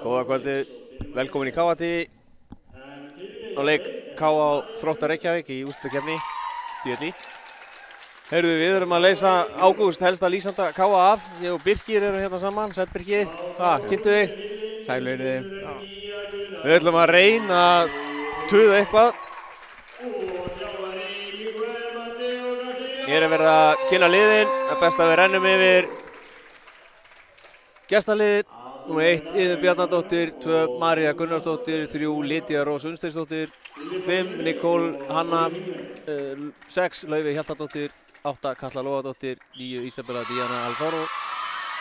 Góða kvöldið, velkomin í KT á leik K.A. Þróttar Reykjavík í úrslitakeppni BLI. Heyrðu, við erum að leysa Ágúst, helsta lýsanda K.A. af. Ég og Birkir erum hérna saman, sæll Birkir. Kynntu þig? Sæluðið. Við ætlum að reyna að tuða eitthvað. Hér er verið að kynna liðin, það er best að við rennum yfir gestaliðið. Númer 1, Iðunn Bjarnadóttir, 2, María Gunnarsdóttir, 3, Lydia Rós Unnsteinsdóttir, 5, Nicole Hanna, 6, Laufey Hjaltadóttir, 8, Katla Lóadóttir, 9, Isabella Diana Alfaro,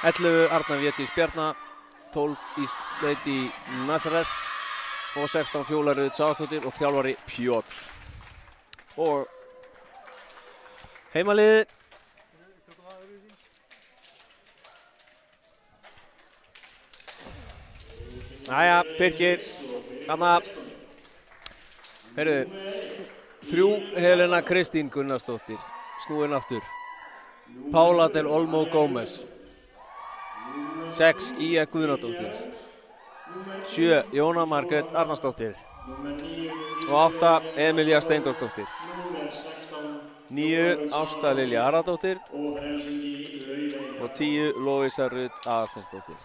11, Arna Védís Bjarna, 12, Lady Nazareth og 16, Fjóla Rut Sáðsdóttir og þjálfari Pjótr. Og heimaliðið. Jæja, Birkir, þarna, heyrðu, 3, Helena Kristín Gunnarsdóttir, snúin aftur, Paula del Olmo Gómez, 6, Gía Guðnadóttir, 7, Jóna Margrét Arnarsdóttir og 8, Emilía Steindórsdóttir, 9, Ásta Lilja Aradóttir og 10, Lovísa Rut Aðarsteinsdóttir.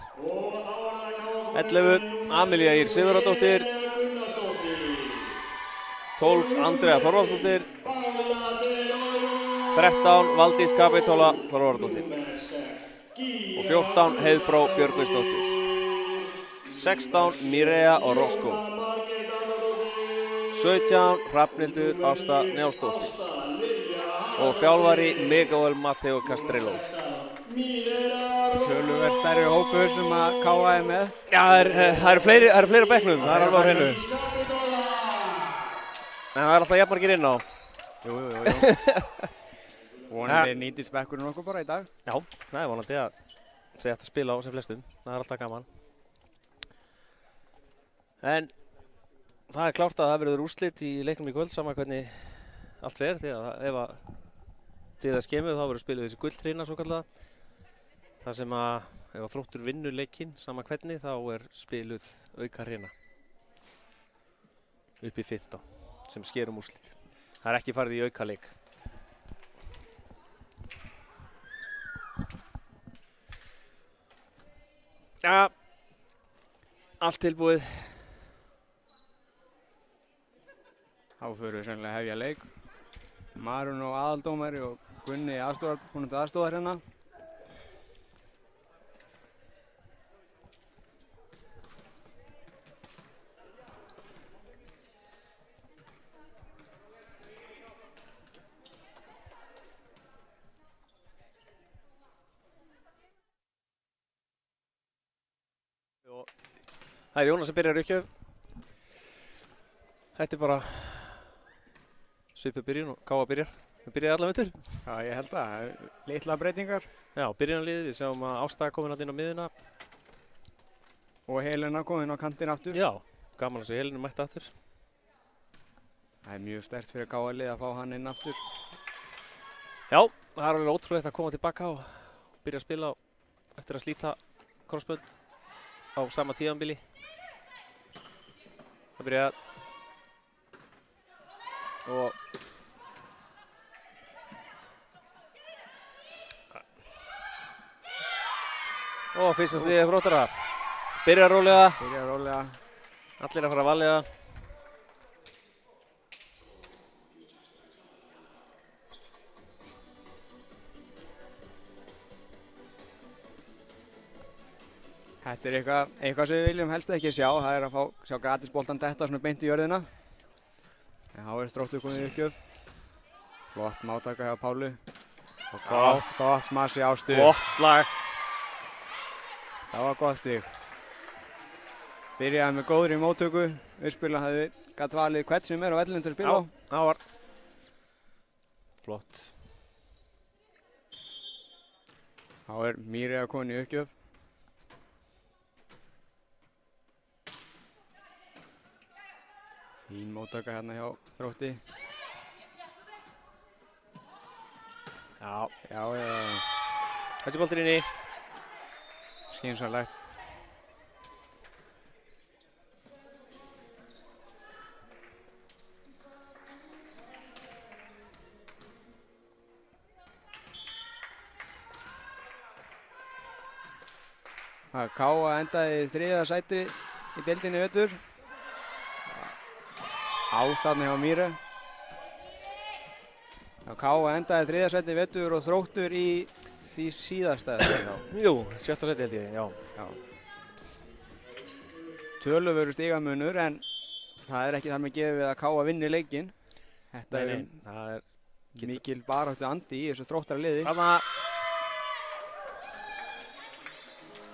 11, Amelía Ýr Sigurðardóttir, 12, Andrea Þorvaldsdóttir, 13, Valdís Kapitola Þorvaldardóttir og 14, Heiðbrá Björgvinsdóttir, 16, Mireia Orozco, 17, Hrafnhildur Ásta Njálsdóttir og þjálfari Miguel Mateo Castrello. Töluvert stærri hópur sem að K.A. er með. Já, það eru fleiri á bekknum, það er alveg á hreinu. En það er alltaf jafnmargir inn á. Jú. Vonandi nýtist bekkurinn okkur bara í dag. Já, það er vonandi að segja eftir að spila á sem flestum. Það er alltaf gaman. En það er klárt að það verður úrslit í leiknum í kvöld, sama hvernig allt fer, því að ef að til það skemur þá verður spiluð þessi gulltrina svokallaða. Það sem að ef að Þróttur vinnur leikinn, sama hvernig, þá er spiluð aukahrina upp í 15 sem sker úrslit. Það er ekki farið í aukaleik. Ja, allt tilbúið. Þá förum við sennilega að hefja leik. Marun og aðaldómari og Gunni aðstoðar hérna. Það er Jónas sem byrjar uppgjöf. Þetta er bara svipuð byrjun og K.A. byrjar. Við byrjaði allan vettur. Já, ég held að. Litla breytingar. Já, byrjunarliðið. Við sjáum að Ásta komin inn á miðuna. Og Helena komin á kantinn aftur. Já, gaman að sjá Helenu mætti aftur. Það er mjög sterkt fyrir K.A.-lið að fá hann inn aftur. Já, það er alveg ótrúlegt að koma tilbaka og byrja að spila eftir að slíta krossbönd á sama tíðanbili. Það byrjaði og fyrsta stigið Þróttara. Byrjar rólega. Allir að fara að valega. Þetta er eitthvað sem við viljum helst ekki sjá. Það er að sjá gratisboltan detta svona beint í jörðina. En þá er Þróttur komið í uppgjöf. Flott mátaka hjá Pálu. Og gott smassi á stig. Flott slag. Það var gott stig. Byrjaði með góðri móttöku. Uppspila gat valið hvern sem er á vellinum til að spila á. Já, það var flott. Þá er Mireia komin í uppgjöf. Fín móttaka hérna hjá Þrótti. Já. Já. Þessi boltur inn í. skynsamlegt. Káa endaði í 3. sæti í deildinni í vetur. Ásarni hjá Mýru. Káa endaði í 3. sæti í vetur og Þróttur í því síðasta. Jú, 7. sæti held ég, já. Töluverður stigamunur en það er ekki þar með gefið að Káa vinni leikinn. Þetta er mikil baráttu andi í þessu Þróttara liði. Þarna.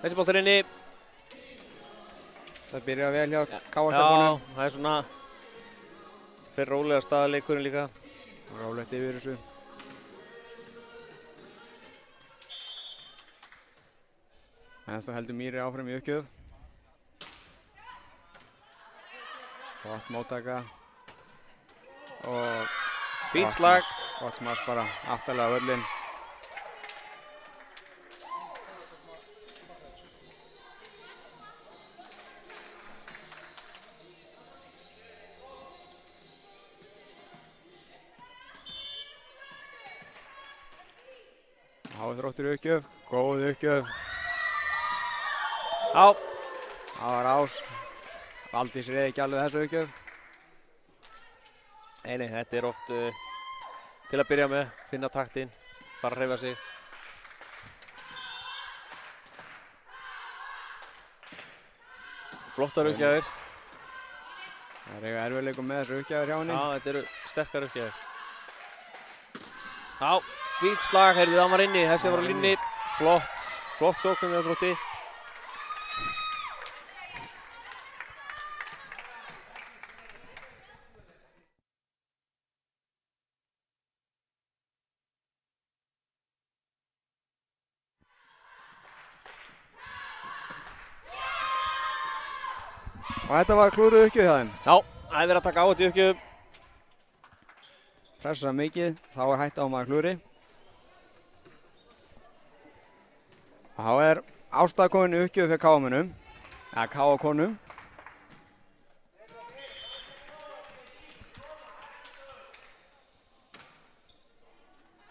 Þessi boltur inni. Það byrjar vel hjá Káa-stelpunum. Já, það er svona fyrir rólega staðleikurinn líka. Rólegt yfir þessu. En það heldur Mýri áfram í uppgjöf. Gott móttaka. Og fínt slag. Gott smass bara aftarlega á völlinn. Þróttur í uppgjöf, góð uppgjöf. Já. Það var Ás. Valdís reið ekki alveg þessu uppgjöf. Nei, þetta er oft til að byrja með, finna taktinn, fara að hreyfa sig. Flottar uppgjafir. Það er eitthvað erfiðleikum með þessu uppgjafir hjá henni. Já, þetta eru sterkar uppgjafir. Já. Fínt slag, heyrðu það var inni, þessi var á línni, flott sókn þegar Þrótti. Og þetta var klúruð uppgjöf hjá þeim. Já, það er verið að taka á þetta uppgjöf. Pressa mikið, þá er hætta á maður klúri. Þá er Ásta komin í uppgjöf fyrir Káamönnum, eða Káakonum.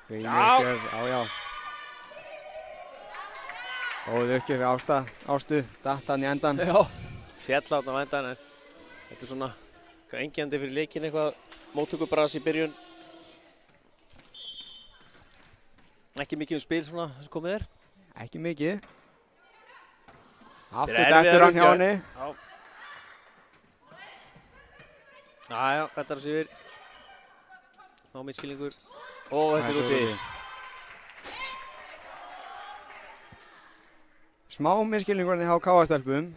Fín uppgjöf, já. Góð uppgjöf fyrir Ástu, datt hann í endan. Já, fjall á þarna á endan, en þetta er svona engjandi fyrir leikinn eitthvað, móttökubras í byrjun. Ekki mikið spil svona sem komið er. Ekki mikið. Aftur dettur hann hjá henni. Já, bettar þessi yfir. Ná misskilningur. Og þessi er úti. Smá misskilningur hjá Káa-stelpum.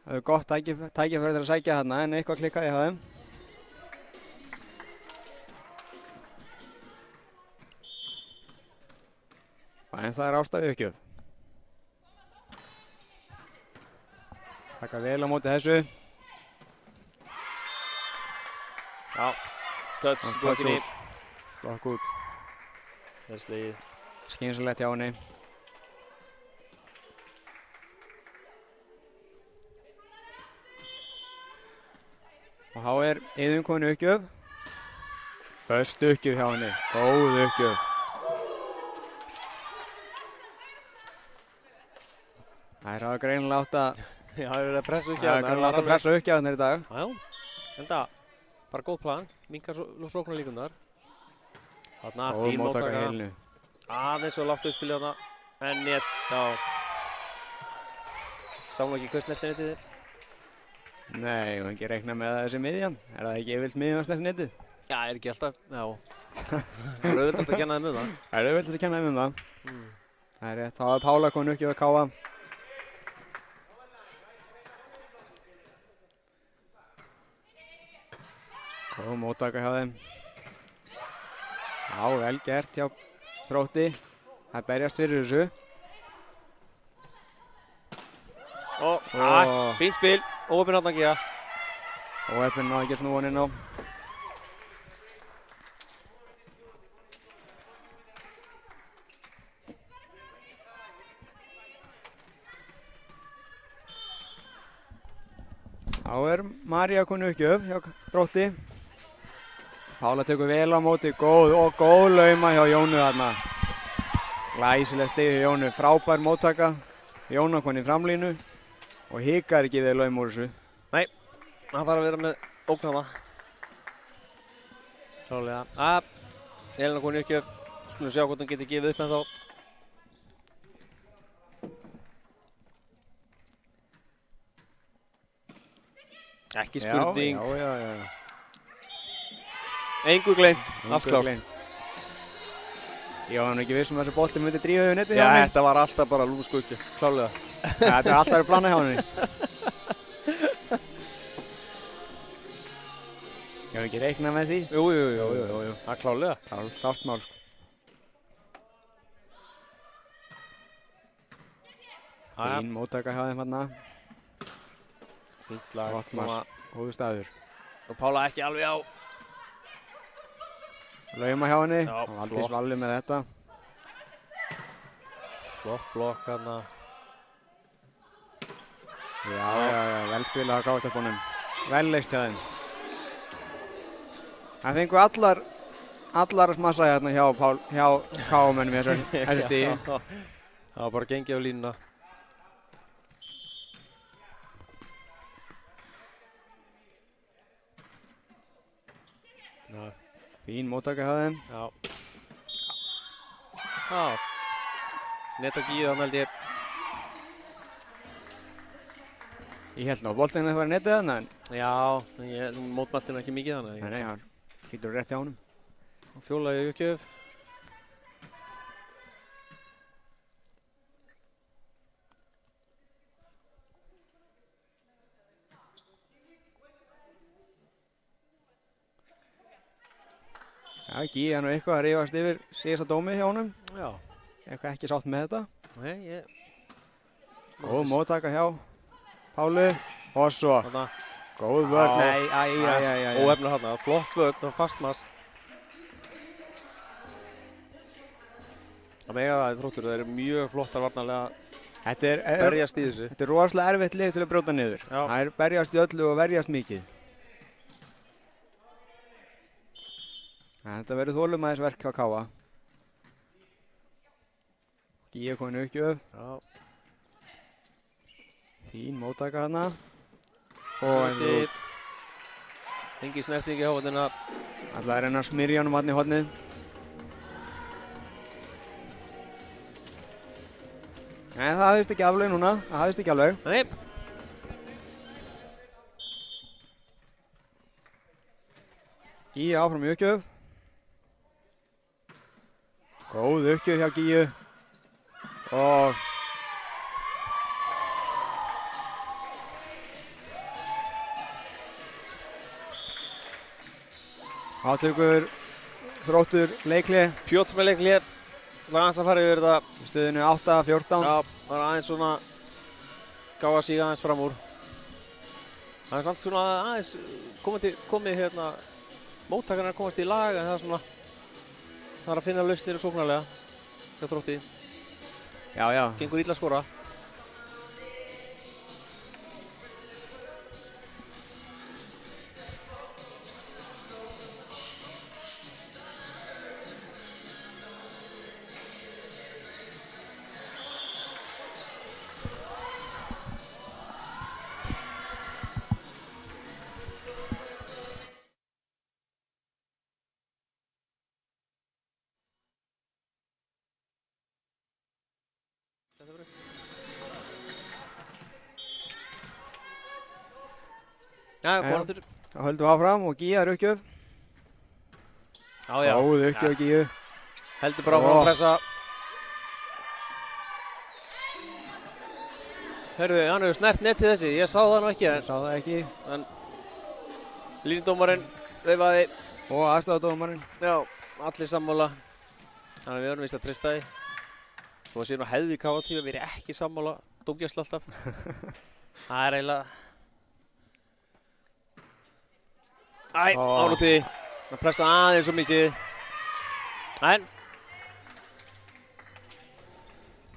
Það er gott tækifæri að sækja þarna en eitthvað klikkaði hjá þeim. En það er Ásta í uppgjöf. Taka vel á móti þessu. Já, touch blokkinni. Blokk út. Þessi legið. Skynsamlegt hjá henni. Og þá er Iðunn komin í uppgjöf. Föst uppgjöf hjá henni. Góð uppgjöf. Það er greinilega átt að Já, það er verið að pressa uppgjafirnar. Það er greinilega átt að pressa uppgjafirnar í dag. Já, enda bara góð plan. Minkar sóknarlíkurnar. Þarna fín móttaka. Aðeins og látt uppspilið þarna. En nett, já. Sáum ekki hvað snerti netið þér? Nei, ég hef ekki reiknað með þessi miðjan. Er það ekki yfirleitt miðjan að snerti netið? Já, er ekki alltaf, já. Það er auðvitað að kenna þeim um það. Það er auðvitað að kenna þeim um það. Það er rétt, þá er Pála komin uppgjöf að Káa. Góð móttaka hjá þeim. Já, vel gert hjá Þrótti. Það berjast fyrir þessu. Fínt spil, óheppinn þarna að gera. Óheppinn náði ekki snúa hann inn á. Þá María konu uppgjöf hjá Þrótti. Pála tekur vel á móti, góð lauma hjá Jónu þarna. Glæsileg stig hjá Jónu, frábær móttaka. Jóna konu í framlínu og hikar ekki við laum úr þessu. Nei, hann þarf að vera með ógnana. Klálega. Elina konu uppgjöf. Skulum sjá hvort hún getur gefið upp ennþá. Ekki spurning. Já. Engu gleymt, allt klárt. Ég var ekki viss þessi bolti myndi drífa yfir netið Já, hjá henni. þetta var alltaf bara lúmskuggi, klálega. Þetta alltaf verið planað hjá henni. Ég hef ekki reiknað með því. Jú. Það er klálega. Klárt mál, sko. Fín móttaka hjá þeim þarna. Fínt slag. Gott mark, góður staður. Og Pála ekki alveg á. Lauma hjá henni, Já, og Valdís flott. Valli með þetta. Flott blokk hérna. Já, vel spilað á kástapunum. Vel leist hjá þeim. Það fengu allar að smassa hérna hjá KM-unum í þessu stigi. Það var bara gengið á línuna. Fín móttaka hjá þeim. Já. Netta gíð hann held ég. Ég held nú að boltinn þetta var netið þarna en... Já, ég mótmælti hann ekki mikið þannig. Nei, hann hlýtur rétt hjá honum. Fjólaði uppgjöf. Já, Gíði nú eitthvað að rífast yfir síðasta dómi hjá honum. Já. Eitthvað ekki sátt með þetta. Nei, ég... Góð móttaka hjá Pálu. Og svo. Þarna. Góð vörn. Nei, Óefnur þarna. Flott vörn og fastmass. Það mega það Þróttur. Það eru mjög flottar varnarlega. Berjast í þessu. Þetta er rosalega erfitt lið til að brjóta niður. Já. Það berjast í öllu og verjast mikið. Þetta verður þolinmæðisverk hjá Káa. Gíði komin uppgjöf. Já. Fín móttaka þarna. Og engi snertingi á hodnina. Alltaf er hennar smyrja honum hann í hodnið. Nei, það hafðist ekki alveg núna. Það hafðist ekki alveg. Nei. Gíði áfram í uppgjöf. Góð uppgjöf hjá Gíu. Og þá tekur Þróttur leikli. Pjóts með leikli. Það er aðeins að fara yfir þetta. Í stöðinu 8-14. Já, það er aðeins svona gá að síga aðeins fram úr. Það er samt svona aðeins komið hérna móttakarnar komast í lag en það er svona það er að finna lausnir og sóknarlega hjá Þrótti. Já. Gengur illa að skora. Já, kom aftur. Þá höldum við áfram og Gíja er uppgjöf. Já. Góð uppgjöf Gíju. Heldur bara áfram að pressa. Hörðu, hann hefur snert nettið þessi. Ég sá það nú ekki. Sá það ekki. En línudómarinn veifaði. Og aðstofadómarinn. Já, allir sammála. Þannig að við verðum víst að treysta því. Svo að sé nú hefði Káa-tíma verið ekki sammála. Dómgæslu alltaf. Það er eiginlega... Ánúti. Það pressa aðeins svo mikið. En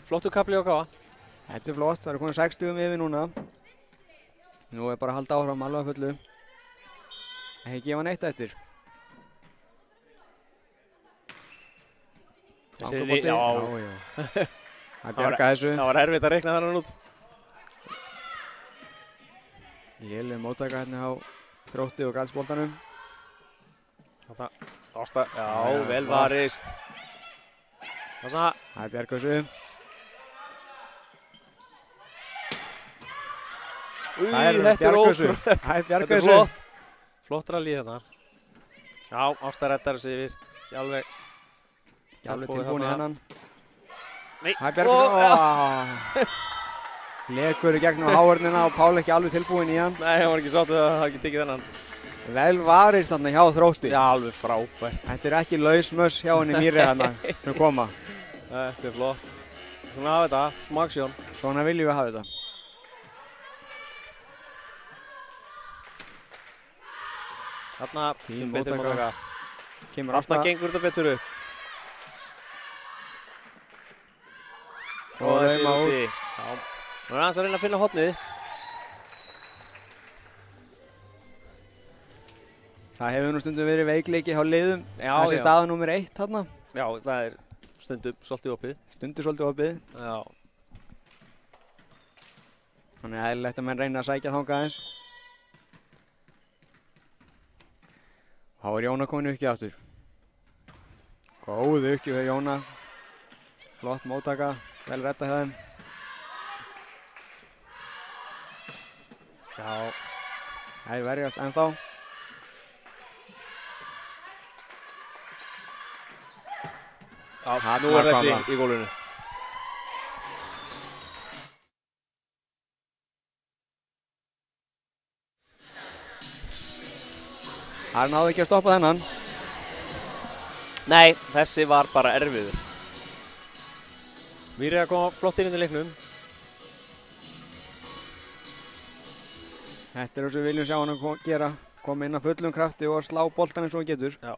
flottur kapli á Káa. Þetta er flott, það eru komin 6 stigum yfir núna. Nú er bara að halda áfram alveg að fullu. Ekki gefa neitt eftir. Þangabolti. Já. Það bjarga þessu. Það var erfitt að reikna þannig út. Léleg móttaka hérna á Þrótti og Garðsboltanum. Þarna, Ásta, já, vel varist. Þarna. Það bjarga þessu. Þetta er ótrúlegt. Þetta er flott. Flott rally hérna. Já, Ásta reddar þessu yfir. Ekki alveg tilbúin í hennan. Nei. Það bjarga þessu. Lekur í gegnum háörnina og Páll ekki alveg tilbúin í hann. Nei, hann var ekki sáttur að hafa ekki tekið þennan. Vel varist þarna hjá Þrótti. Já, alveg frábært. Þetta er ekki lausmöss hjá henni Mýri þarna sem koma. Þetta er flott. Svona hafa þetta, smaksjón. Svona viljum við hafa þetta. Þarna, fín betri móttaka. Kemur Ásta gengur þetta betur upp. Og þessi úti. Já. Nú er aðeins að reyna að finna hotnið. Það hefur nú stundum verið veikleiki hjá liðum. Þessi staða númer 1 þarna. Já, það er stundum svolítið opið. Stundum svolítið opið. Já. Þannig að eðlilegt að menn reyna að sækja þangað aðeins. Þá er Jóna komin uppgjöf aftur. Góð uppgjöf hjá Jóna. Flott móttaka, vel redda hjá þeim. Já. Það er verjast ennþá. Já, nú er þessi í gólfinu. Það náði ekki að stoppa þennan. Nei, þessi var bara erfiður. Mýri að koma flott inn í leiknum. Þetta er það sem við viljum sjá hann að gera. Koma inn að fullum krafti og slá boltan eins og hann getur. Já.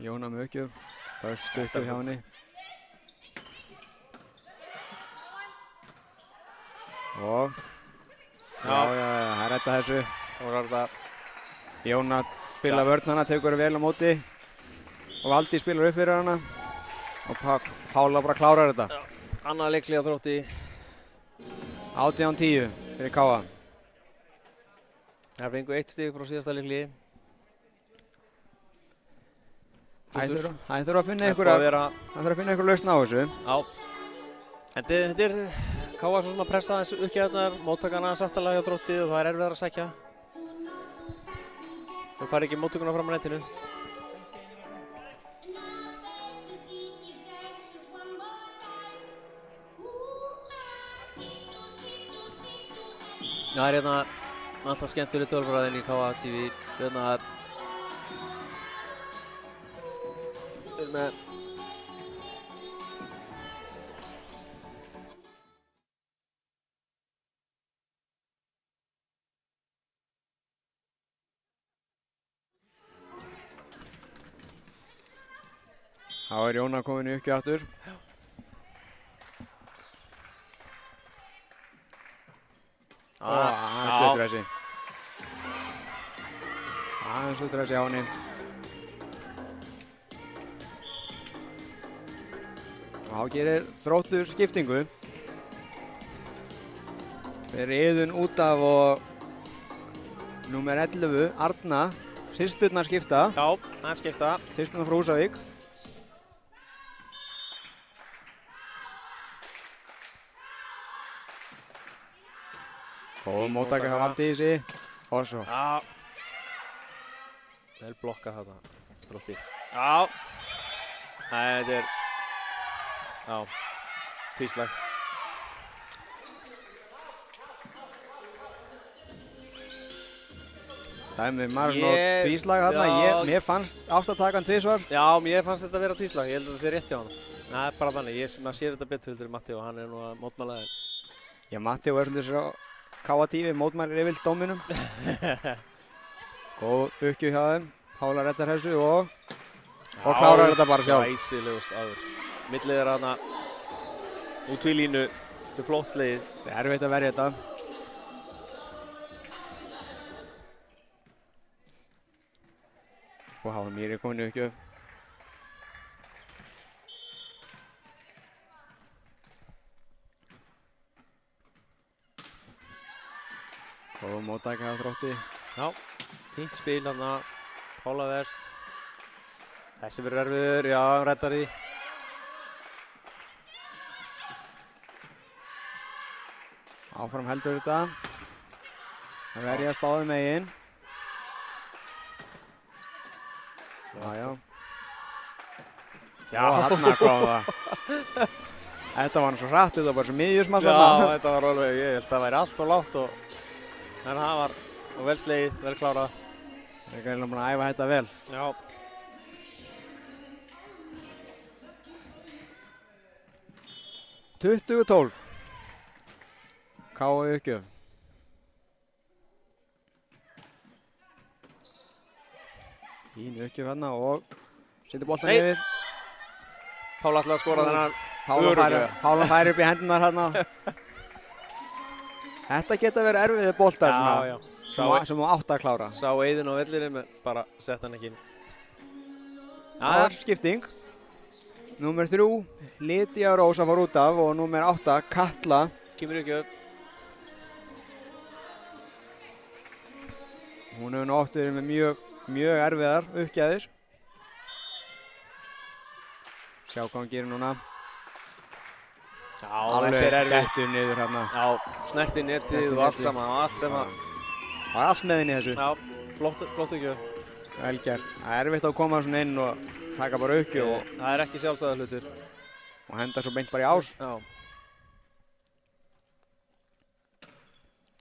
Jóna með uppgjöf. Föst stuttur hjá henni. Og það er þetta þessu. Jóna spila vörn hana, tekur vel á móti. Og Valdi spilar upp fyrir hana. Og Pála bara klárar þetta. Annað leiklið á Þrótti. 18-10 fyrir Káa. Það fengu 1 stig frá síðasta leikliði. Það þurfa að finna einhver lausn á þessu. Já. En þetta er Káa svo sem að pressa þessu uppgjöfnar, móttakana sáttalega hjá Þrótti og það er erfiðar að sækja. Þau fari ekki móttökuna fram á netinu. Það er hérna alltaf skemmtileg tölfræðin í Káa TV. Hérna er með Þá er Jóna komin í uppgjöf aftur. Aðeins sluttur þessi. Aðeins sluttur þessi á henni. Og þá gerir Þróttur skiptingu. Þeir Iðunn út af og númer 11, Arna, systurnar skipta. Já, það skipta. Systurnar frá Húsavík. Og móttaka hjá Valdi í sig. Og svo. Já. Vel blokkað þetta, Þrótti. Já. Þetta er, já, tvíslag. Dæmi Marno tvíslag þarna. Mér fannst ástatakan tvísvar. Já, mér fannst þetta að vera tvíslag. Ég held að þetta sé rétt hjá hann. Það er bara þannig. Maður sér þetta betur heldur en Matti og hann er nú að mótmæla þeim. Já, Matti og er svolítið svo Káa TV mótmælir yfirlt dóminum. Góð uppgjöf hjá þeim. Pála reddar þessu og klárar þetta bara sjálf. Glæsilegust áður. Millið er hana út við línu Þetta er flott slegið. Það er erfitt að verja þetta. Vá, Mýri komin í uppgjöf. Góð móttaka á Þrótti. Já, fínt spil þarna. Pála Vest. Þessi verður erfiður, já, hann reddar því. Áfram heldur þetta. Það verjast báðum megin. Já. Já. Og þarna kom það. Þetta var svo hratt, þetta var bara svo miðjusmann Já, þarna. þetta var alveg, ég held að það væri allt og lágt en það var vel slegið, vel klárað. Það er greinilega búin að æfa þetta vel. Já. (20:12) K.A. í uppgjöf. Fín uppgjöf hérna og setur boltan Nei. yfir. Pála ætlaði að skora þennan. Pála fær upp í hendunar hérna. Þetta geta verið erfiðir boltar Já. sem þú átt að klára. Sá Eiðin á vellinum, bara sett hann ekki inn. Það er skipting. Númer 3, Lydia Rósa fór út af og númer 8, Katla. Kemur ekki upp. Hún hefur nú oft verið með mjög erfiðar uppgjafir. Sjá hvað hann gerir núna. Já, Alveg þetta er erfitt. dettur niður hérna. Já, snerti netið og allt saman, Það er allt með inn í þessu. Já, flott ekki upp. Vel gert. Það er erfitt að koma svona inn og taka bara uppgjöf og Það er ekki sjálfsagður hlutur. henda svo beint bara í ás. Já.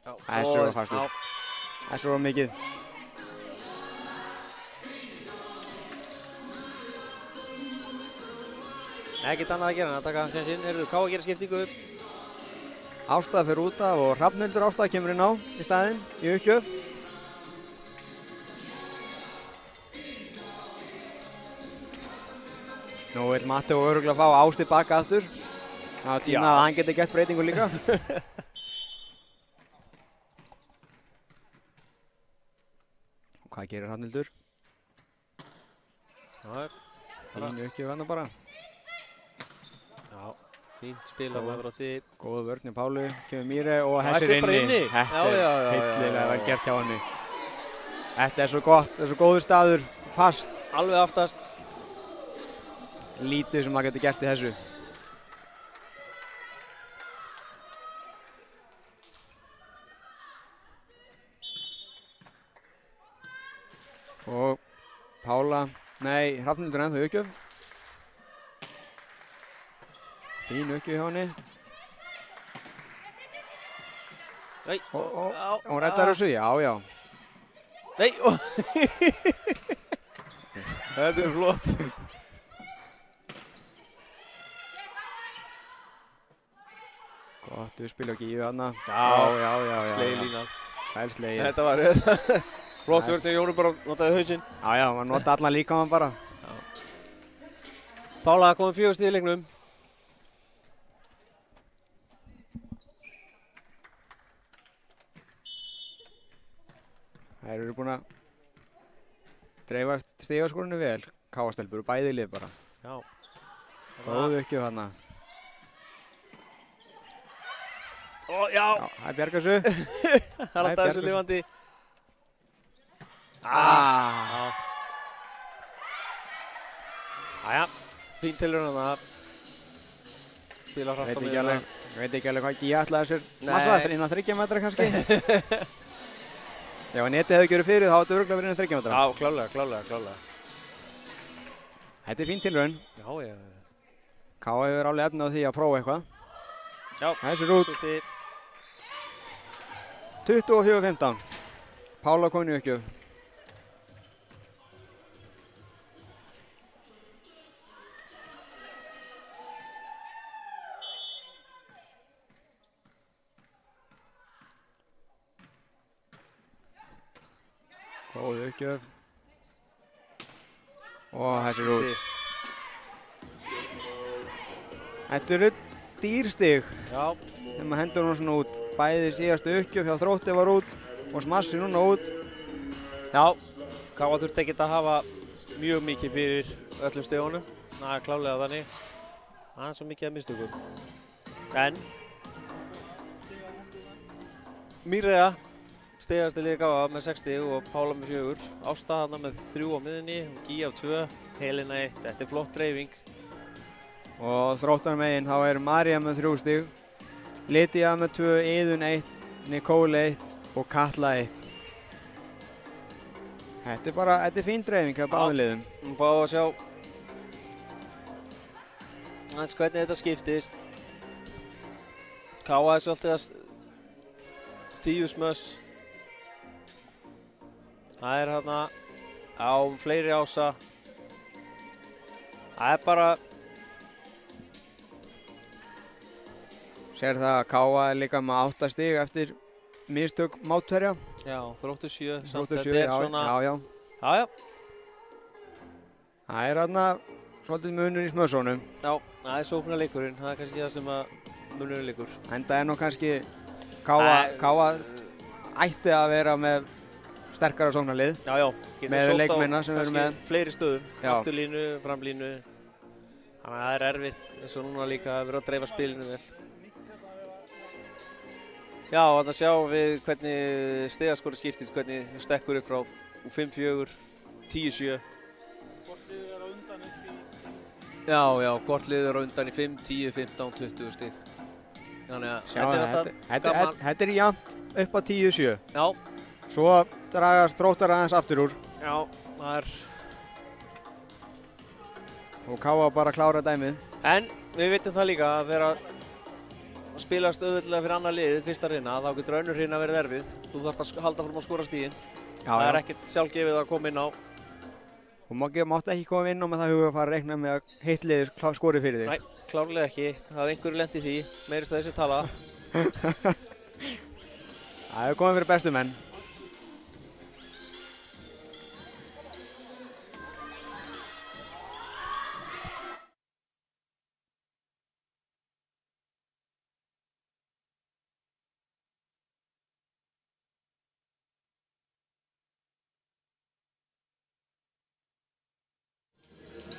Þessu var fastur. Já. Þessu var mikið. Ekkert annað að gera en að taka sénsinn. Heyrðu, K.A. gerir skiptingu upp. Ásta fyrir út af og Hrafnhildur Ásta kemur inn á í staðinn í uppgjöf. Nú vill Matti og örugglega fá Ást tilbaka aftur. Það er tíma að hann geti gert breytingu líka. Og hvað gerir Hrafnhildur? Fín uppgjöf hérna bara. Já, fínt spil af Þrótti. Góða vörn í Pálu, kemur Mýri og Þessi Hessir bara inni. Þetta Já. er heillilega vel gert hjá henni. Þetta er svo gott, þetta er svo góður staður, fast. Alveg aftast. Lítið sem maður getur gert í þessu. Og Pála, nei, Hrafnhildur er ennþá í uppgjöf. Fín uppgjöf hjá henni. Nei, Hún reddar þessu, já. Nei, Þetta er flott. Gott uppspil og gífu þarna. Já. Slegið línan. Vel slegið. Þetta var flott vörn og Jónu bara notaði hausinn. Já, maður nota allan líkamann bara. Pála komið 4 stig í leiknum. Þær eru búin að dreifa stigaskorinu vel. K.A. stelpur og bæði lið bara. Já. Góð uppgjöf þarna. Já. Það er bjarga þessu. Það er alltaf þessu lifandi. Jæja, fín tilraun þarna. Spila hratt á miðjuna. Veit ekki alveg hvað ég ætlaði sér. Nei. Massa innan 30 metra kannski. Ef netið hefði gjörið fyrir þá áttu örugglega verið innan 30 metra. Já, klálega. Þetta er fín tilraun. Já. K.A. hefur alveg efni á því að prófa eitthvað. Já. Þessi er út. 24-15. Pála komin í uppgjöf. Góð uppgjöf. Og þessi er út. Þetta eru dýr stig. Já. Þegar maður hendur hún svona út. Bæði síðastu uppgjöf hjá Þrótti var út og Smassi núna út. Já, Káa þurfti ekkert að hafa mjög mikið fyrir öllum stigunum. Það er klálega þannig. Það er svo mikið að mistökum. En Mýrea stigast liði Káa með 6 stig og Pála með 4. Ásta þarna með 3 á miðunni og Gíja á 2. Helena 1. Þetta er flott dreifing. Og Þróttar megin þá er María með 3 stig. Lydia með 2, Iðun 1, Nicole 1 og Katla 1. Þetta er fín dreifing hjá báðum liðum. Við fáum að sjá aðeins hvernig þetta skiptist. Káa er svolítið að 10 smöss. Það er hérna á fleiri ása. Það er bara... Sér það að Káa er líka með 8 stig eftir mistök Mátverja. Já, Þróttur 7. Þróttur 7, já. Já. Það er hérna svolítið munur í smössunum. Já, það er sóknarleikurinn. Það er kannski það sem að munurinn leikur. En það er nú kannski Káa ætti að vera með sterkara sóknarlið. Já. Með leikmenna sem við erum með. Fleiri stöðum. Afturlínu, framlínu. Þannig að það er erfitt eins og núna líka að vera að dreifa spilinu vel. Já, þarna sjáum við hvernig stigaskori skiptist, hvernig stekkur upp frá 5-4, 10-7. Hvort liðið er á undan upp í... Já, hvort liðið er á undan í 5, 10, 15, 20 stig. Þannig að þetta er jafnt upp á 10-7. Já. Svo dragast Þróttar aðeins aftur úr. Já, það er... Og Káa bara að klára dæmið. En við vitum það líka að þegar að spilast auðvitað fyrir annað liðið, fyrsta hrina, þá getur önnur hrina verið erfið. Þú þarft að halda fram að skora stigin. Það er ekkert sjálfgefið að koma inn á. Þú mátt ekki koma inn á með það huga að fara að reikna með að heitt liðið skori fyrir þig. Nei, klárlega ekki. Það er einhverju lent í því, meirist að þessi tala. Það er komið fyrir bestu menn.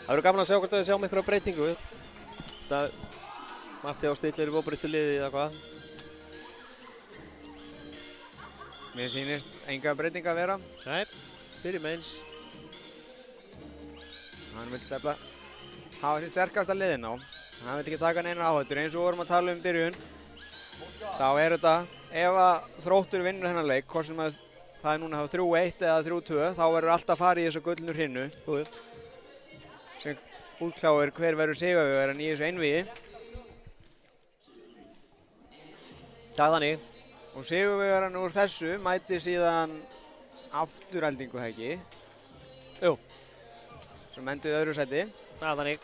Það verður gaman að sjá hvort við sjáum einhverja breytingu. Matti á Stillir í óbreyttu liði eða hvað. Mér sýnist enga breyting að vera. Nei, byrjum eins. Hann vil stefla hafa sér sterkasta liðin á. Hann vil ekki taka neina áhættur eins og vorum að tala um byrjun. Þá er þetta, ef að Þróttur vinnur þennan leik, hvort sem að það er núna 3-1 eða 3-2, þá verður alltaf farið í þessu gullnu hrinu. Sem útkláir hver verður sigurvegarinn í þessu einvígi. Það er þannig. Og sigurvegarinn úr þessu mætir síðan Aftureldingu, það ekki? Jú. Sem endur í öðru sæti. Það er þannig.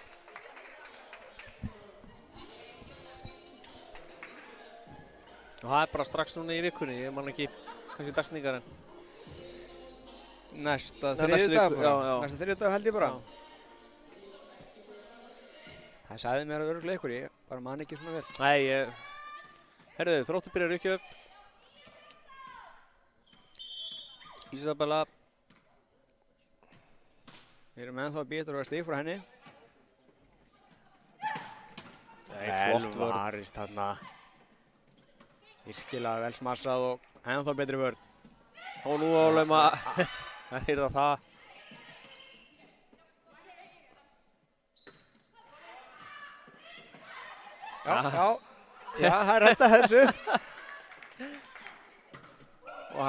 Og það er bara strax núna í vikunni, ég man ekki kannski dagsningar en. Næsta þriðjudag bara. Já. Næsta þriðjudag held ég bara. Já. Það sagði mér að örugglega ykkur, ég bara man ekki svona vel. Nei, herðu, Þróttur byrjar uppgjöf. Ísabella. Við erum ennþá að býja eftir að vera stig frá henni. Flott vörn. Varist þarna. Virkilega vel smassað og ennþá betri vörn. Og nú álum að heyrða það. Já, það er rétt að þessu. Og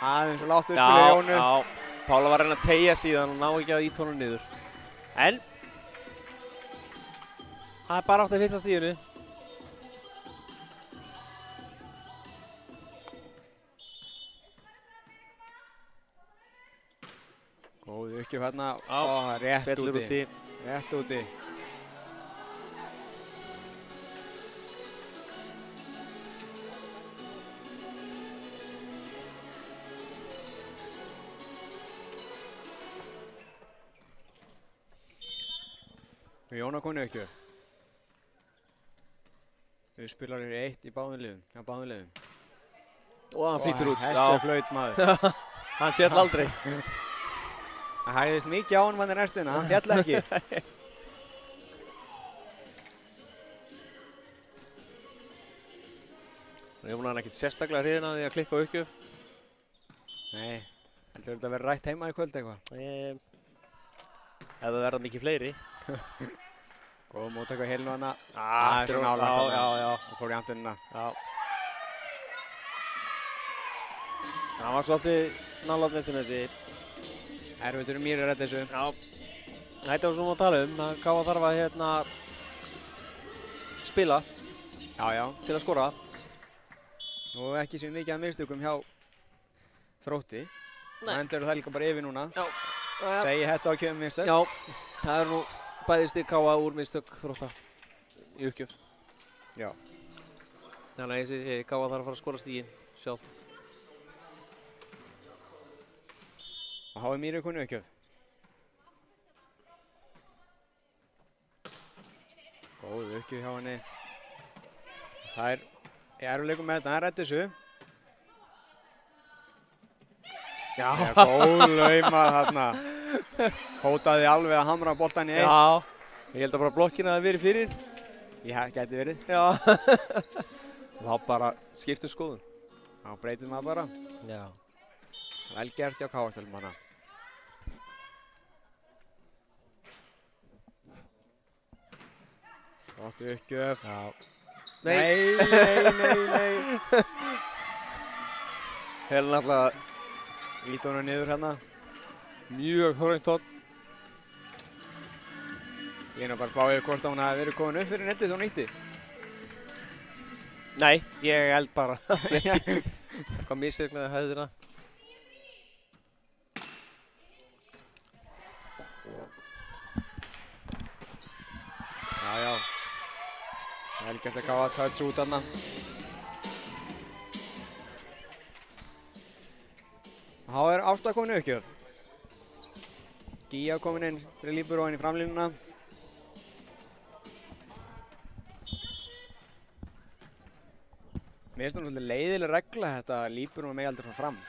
aðeins og láttu spila í Jónu. Já, Pála var að reyna að teygja síðan og ná ekki að ýta honum niður. En það er bara átt að fyrsta stíðinu. Góð uppgjöf hérna. Rétt úti. Rétt úti. Jóna konu uppgjöf. Spilar eru 1 í báðum liðum, hjá báðum liðum. Og hann flýtur út. Þessi flaut maður. Hann féll aldrei. Það hægðist mikið á hann vann í restina, hann féll ekki. Ég vona hann ekkert sérstaklega hrifinn af því að klikka á uppgjöf. Nei, heldur þetta að vera rætt heima í kvöld eitthvað? Ef það verða mikið fleiri. Góð móttaka á helinu hana. Það er svo nálægt þarna. Já. Og fór í andunina. Já. Það var svolítið nálægt netinu þessi. Erfitt fyrir mér að redda þessu. Já. Þetta var svona að tala um að Káa þarf að spila til að skora. Og ekki sér mikið að mistökum hjá Þrótti. Nei. Það endur það líka bara yfir núna. Já. Segi þetta á kjöfum mistök. Já, það nú bæði stig Káa úr mistök Þrótta í uppgjöf. Já. Þannig að þessi Káa þarf að fara að skora stigin sjálft. Og H.M. Mýri konu uppgjöf. Góð uppgjöf hjá henni. Það er erfiðleikum með þetta, hann rætti þessu. Já. Góð lauma þarna. Hótaði alveg að hamra boltan í 1. Já. Ég held að bara blokkina hafi verið fyrir. Gæti verið. Já. Þá bara skiptum skoðun. Þá breytir maður bara. Já. Vel gert hjá Káa-stelum hana. Flott uppgjöf. Já. Nei. Helen alltaf Íti honum niður hérna. mjög hörðingt tótt. Ég er nú bara að spá yfir hvort að hún hafi verið komin upp fyrir nettið og nýtti. Nei, ég held bara. Eitthvað misreiknaði hæðina. Já. Vel gert að Káa touch út þarna. Þá er Ásta komin í uppgjöf. Gía komin inn fyrir líbúróinn í framlínuna. Mér finnst það svolítið leiðileg regla þetta að líbúróinn megi aldrei fara fram.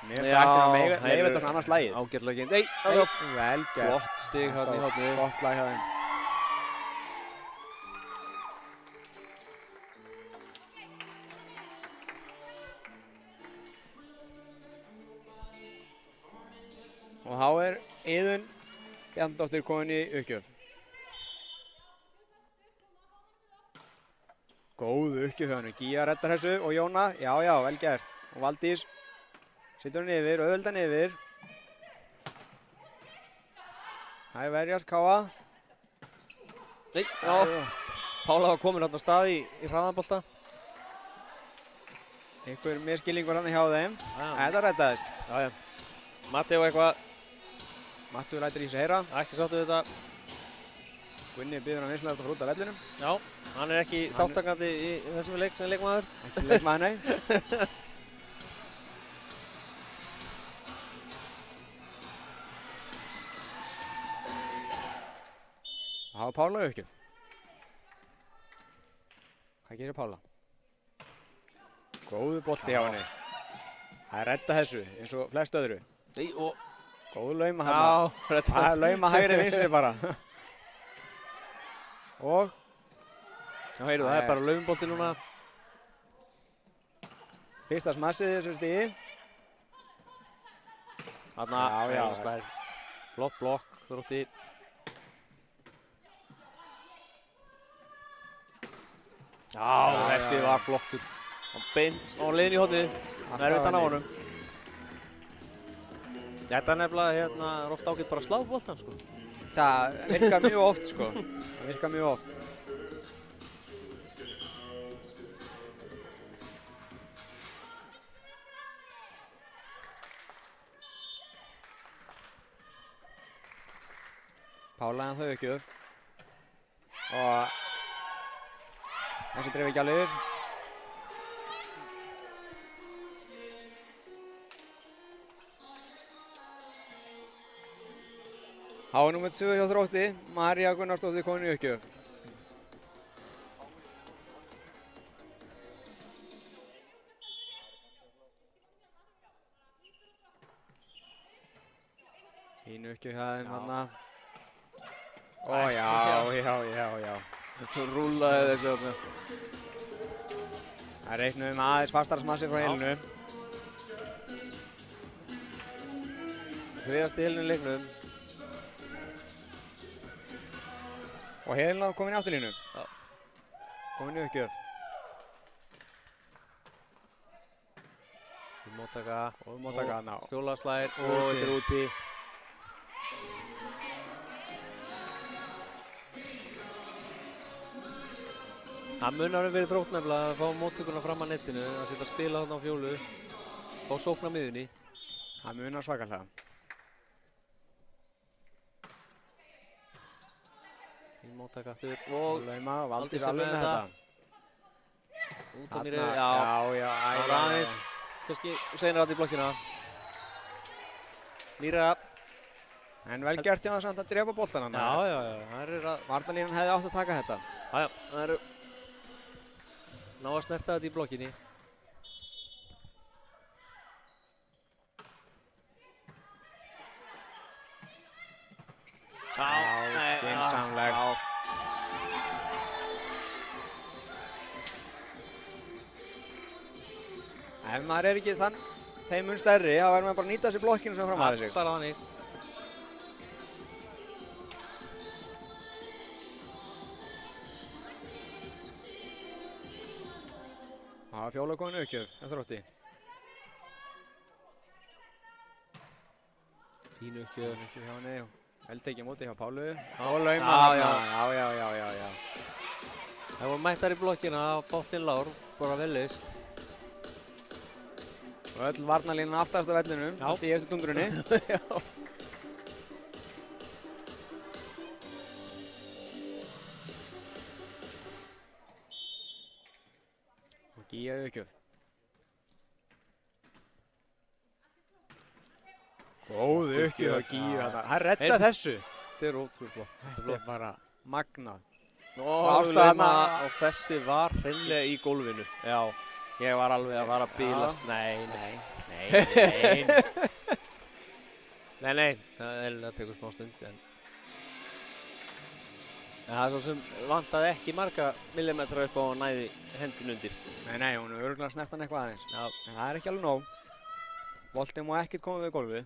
Mér finnst það eftir að megi þetta svona annars lagið. Ágætlega ekki. Nei, vel gert. flott stig hérna í hornið. Gott lag hjá þeim. Og þá er Iðunn Bjarnadóttir komin í uppgjöf. Góð uppgjöf hjá henni. Gía reddar þessu og Jóna, já, vel gert. Og Valdís setur hann yfir, auðveldan yfir. Það er verjast Káa. Nei, já. Pála var komin hérna á stað í hraðanbolta. Einhver misskilningur hann hjá þeim. Þetta reddaðist. Já. Matti og eitthvað. Mattu lætur í sig heyra. Ekki sáttu við þetta. Gunni biður hann vinsanlega eftir að hrúta vellinum. Já, hann er ekki þáttakandi í þessum leik sem leikmaður. Ekki sem leikmaður, nei. Það var Pála í uppgjöf. Hvað gerir Pála? Góðu bolti hjá henni. Það er redda þessu, eins og flest öðru. Nei, og... Góð lauma hérna. Það er lauma hægri vinstri bara. Og... Já, heyrðu, það er bara laumbolti núna. Fyrsta smassið þessu stigi. Þarna, já. Slær. Flott blokk, Þrótti. Já, þessi var flottur. Hann beint á leiðin í hornið. Það er utan á honum. Þetta er nefnilega er ofta ágætt bara að slá boltan, sko. Það virkar mjög oft, sko. Það virkar mjög oft. Pála hann þau uppgjöf. Og þessi dreif ekki alveg yfir. Há nummer 2 hjá Þrótti, María Gunnarsdóttir komin í uppgjöf. uppgjöf hjá þeim Já. þarna. Ó, já. Rúllaði þessu þarna. Það reiknum við aðeins fastara smassi frá heilinu. Þriðasti heilinu í leiknum. Og heilina komin í afturlínu. Já. Komin í uppgjöf. Móttaka. Og móttaka þarna. Fjólaslær og þetta er úti. Það munar verið þrótt nefnilega að fá móttökuna fram að netinu, að setja spila þarna á fjólu, fá sókn á miðunni. Það munar svakalega. Fín móttaka aftur og Lauma, Valdís Valdís er alveg með með þetta. út af mér, Já, það var aðeins, kannski seinir í blokkina. Míra. En vel gert hjá það samt að drepa boltan hann. Já, það er að... Varnarlínan hefði átt að taka þetta. Já, það eru... Ná að snerta þetta í blokkinni. Skynsamlegt. Ef maður er ekki þeim mun stærri, þá verður maður bara að nýta sér blokkinu sem fram aðeins sig. Bara þannig. Það var fjóla komin uppgjöf, það þrótti. Fín uppgjöf. Uppgjöf hjá henni, vel tekið móti hjá Pálu. Og Og Lauma þarna, já. Það var mættar í blokkina, boltinn lár, bara vel list. Og öll varnarlínan aftast af vellinum, allt í eftir dundrunni. Já. Og Gíja uppgjöf. Góð uppgjöf á Gíju þarna. Það redda þessu. Þetta er ótrúlega flott. Þetta er bara magnað. Og Ásta Lauma þarna. og þessi var hreinlega í gólfinu. Já, ég var alveg að fara að bílast. Nei. Nei, það er að tekur smá stund. En það er svo sem vantaði ekki marga millimetra upp á að næði hendin undir. Nei, hún er örugglega snert hann eitthvað aðeins. Já. En það er ekki alveg nóg. Boltinn má ekkert koma við gólfið.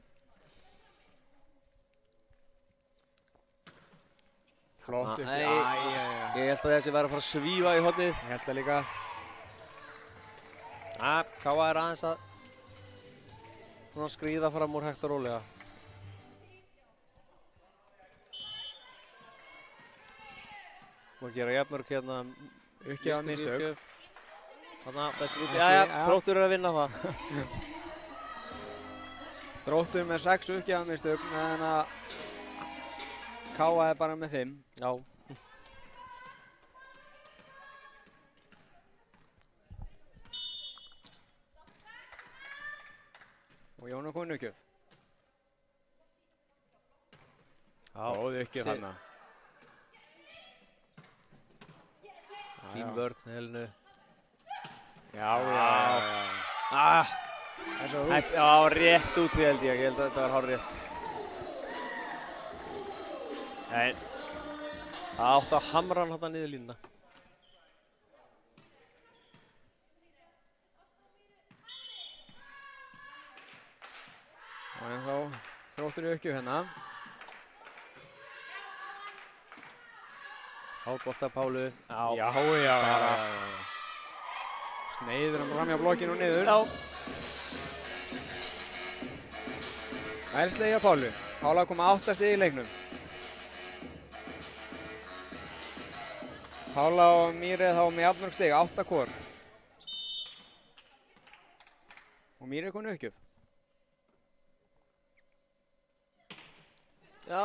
Flott uppgjöf. Ég held að þessi væri að fara að svífa í hornið. Ég held það líka. Káa er aðeins að svona skríða fram úr hægt og rólega. Má gera jafnmörg hérna. Uppgjöf að mistök. Þarna, þessi úti. Ekki, Jæja, já. Þróttur er að vinna það. Þróttur með 6 uppgjöf að mistök, meðan að Káa er bara með 5. Já. Og Jón er komin uppgjöf. Góð uppgjöf þarna. Fín vörn, Helenu. Já. Eins og þú. Já, rétt út því held ég held að þetta var hárrétt. Nei, það átti að hamra hann þarna niður línuna. Og ennþá Þróttur í uppgjöf hérna. Hálbolta Pálu. Já. Sneiður hann fram hjá blokkinu og niður. Já. Ælslega hjá Pálu. Pála kom 8 stig í leiknum. Pála og Mýri þá með jafnmörg stig, 8 hvor. Og Mýri er komin uppgjöf. Já.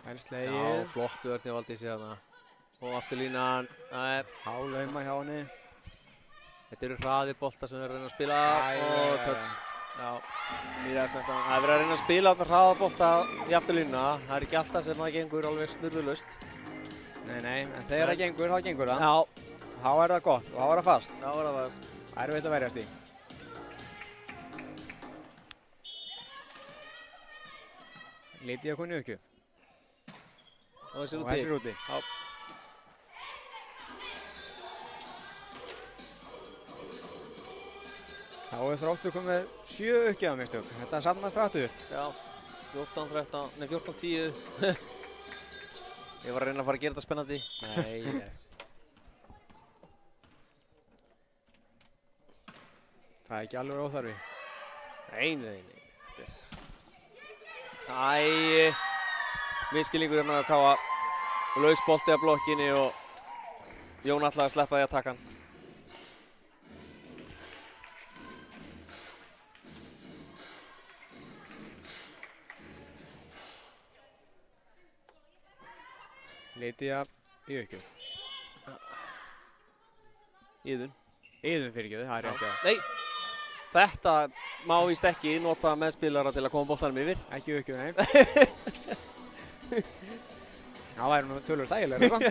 Ælslegið. Já, flott vörn ég valdi sér þarna. Og afturlínan, það er Hálauðma hjá henni. Þetta eru hraðir boltar sem við erum að reyna að spila og touch. Já, Mýri er snertan. Það er verið að reyna að spila þarna hraða bolta í afturlínuna. Það er ekki alltaf sem það gengur alveg snurðulaust. Nei, en þegar það gengur, þá gengur það. Já, Þá er það gott og þá er það fast. þá var það fast. Það er erfitt að verjast í. Lítið að koni uppgjöf. Og þessi Og þessi er úti. Já. Þá er Þróttur komið 7 uppgjöfamistök. Þetta safnast rættu upp. Já, 14-10. Ég var að reyna að fara að gera þetta spennandi. Nei, yes. Það er ekki alveg óþarfi. Nei. Þetta er... Misskilningur hérna að káa. Laus bolti af blokkinni og Jón ætlaði að sleppa því að taka hann. Lítið í uppgjöf. Íðun. Iðun fyrirgjöðu, það er rétt að. Nei, þetta má víst ekki nota meðspilara til að koma boltanum yfir. Ekki uppgjöf, nei. Það væri nú tölvöld ægilega, sant?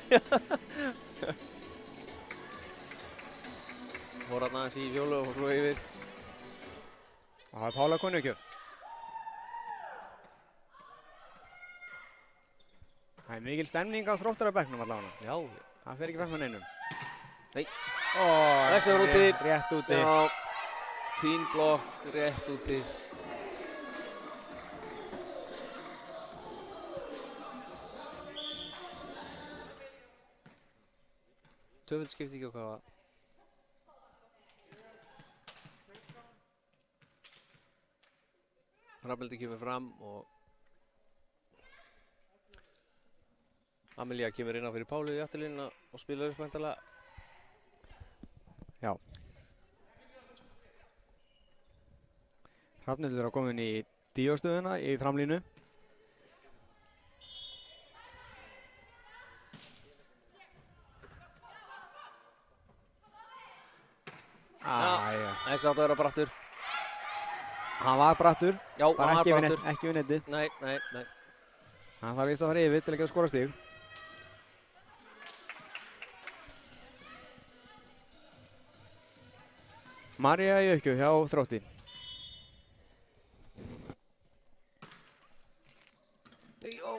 Fór hann aðeins í fjólu og svo yfir. Og það er Pála koni uppgjöf. Það er mikil stemning á Þróttarabekknum allavega. Já. Það fer ekki fram með neinum. Nei. Þessi var úti. Rétt úti. Já. Fín blokk, rétt úti. Töfald skipti ekki á hvað var. Rafnildi kemur fram og Amelía kemur inn á fyrir Pálu í afturlínuna og spilar upp væntanlega. Já. Hrafnhildur er komin í díóstöðuna í framlínu. Þessi átti að vera brattur. Hann var brattur. Já, hann var brattur. Ekki við nettið. Nei. Hann þarf víst að fara yfir til að geta skora stig. María í uppgjöf hjá Þrótti. Jó,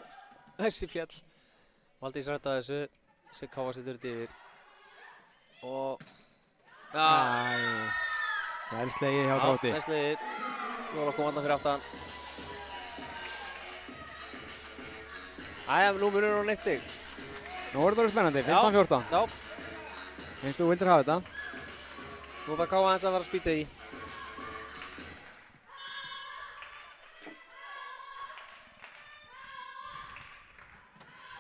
þessi fjall. Valdís rætta þessu. Þessi káa setur þetta yfir. Og... Velslegið hjá Þrótti. Já, velslegið. Nú er að koma andan fyrir aftan. Æja, nú munur hún eitt stig. Nú er þetta spennandi, 15-14. Já. Eins þú vildir hafa þetta. Nú þarf káa hans að fara að spýta í.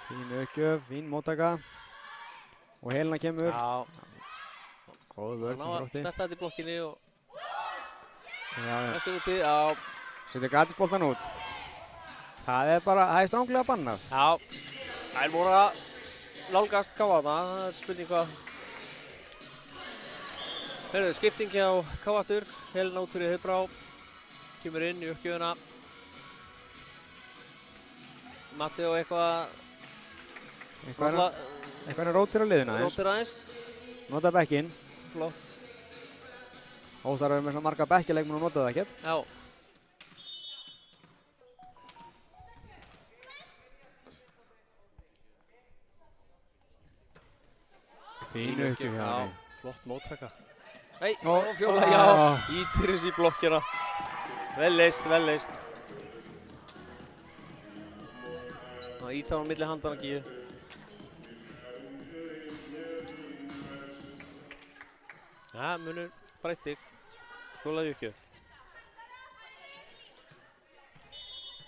Fín uppgjöf, fín móttaka. Og Helena kemur. Já. Góð vörn Hann á að Þrótti. snerta þetta í blokkinni og Já. þessi úti. Já. Setur gratisboltan út. Það er stránglega bannað. Já. Það er múin að nálgast káa þarna. Það er spurning hvað. Heyrðu, skipting hjá Káatur, Helena út fyrir Heiðbrá, kemur inn í uppgjöfuna. Matti og eitthvað Eitthvað er rótir á liðina aðeins. rótir aðeins. Nota bekkinn. Flott. Óþarf með svona marga bekkjarleikmenn og nota það ekkert. Já. Fín uppgjöf hjá henni. Flott móttaka. Nei, Ó, fjóla, ó. já. Ítir þessi í blokkina. Vel leist, vel leist. Það ítar hann milli handana Gíu. Ja, munur bara eitt stig. Fjólaði uppgjöf.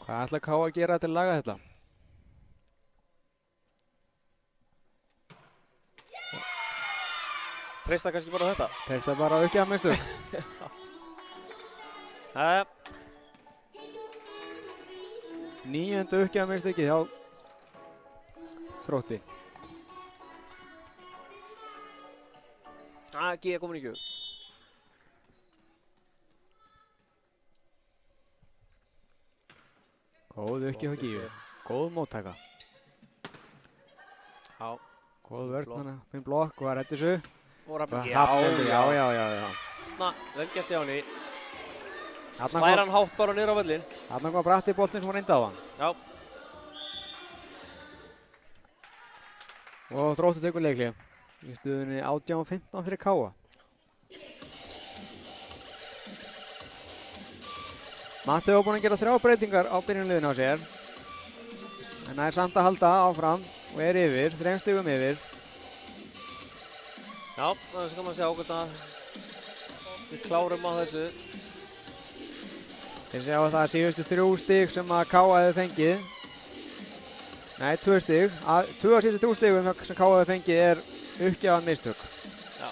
Hvað ætla Ká að gera til að laga þetta? Treysta kannski bara á þetta. Treysta bara uppgjöfamistök. Jæja. 9. uppgjöfamistökið hjá Þrótti. Gíu er komin í gjöf. Góð uppgjöf hjá Gíu. Góð móttaka. Já. Góð vörn hana, finn blokk og að reddi þessu. Og Rafnberg, Já. Na, vel gert hjá henni. Þarna Slær hann hátt bara niður á völlin. Þarna kom Bratti boltinn sem hún reyndi á hann. Já. Og Þróttur tekur leikli. Í stuðunni 18-15 fyrir Káa. Matti var búinn að gera 3 breytingar á byrjunliðinu á sér. En það er samt að halda áfram og er yfir, 3 stigum yfir. Já, það er skaman að sjá hvernig við klárum á þessu. Þið sjá að það er síðustu 3 stig sem að Káa hefði fengið. Nei, 2 stig. 2 af síðustu 3 stigum sem Káa hefði fengið er uppgjafan mistök. Já.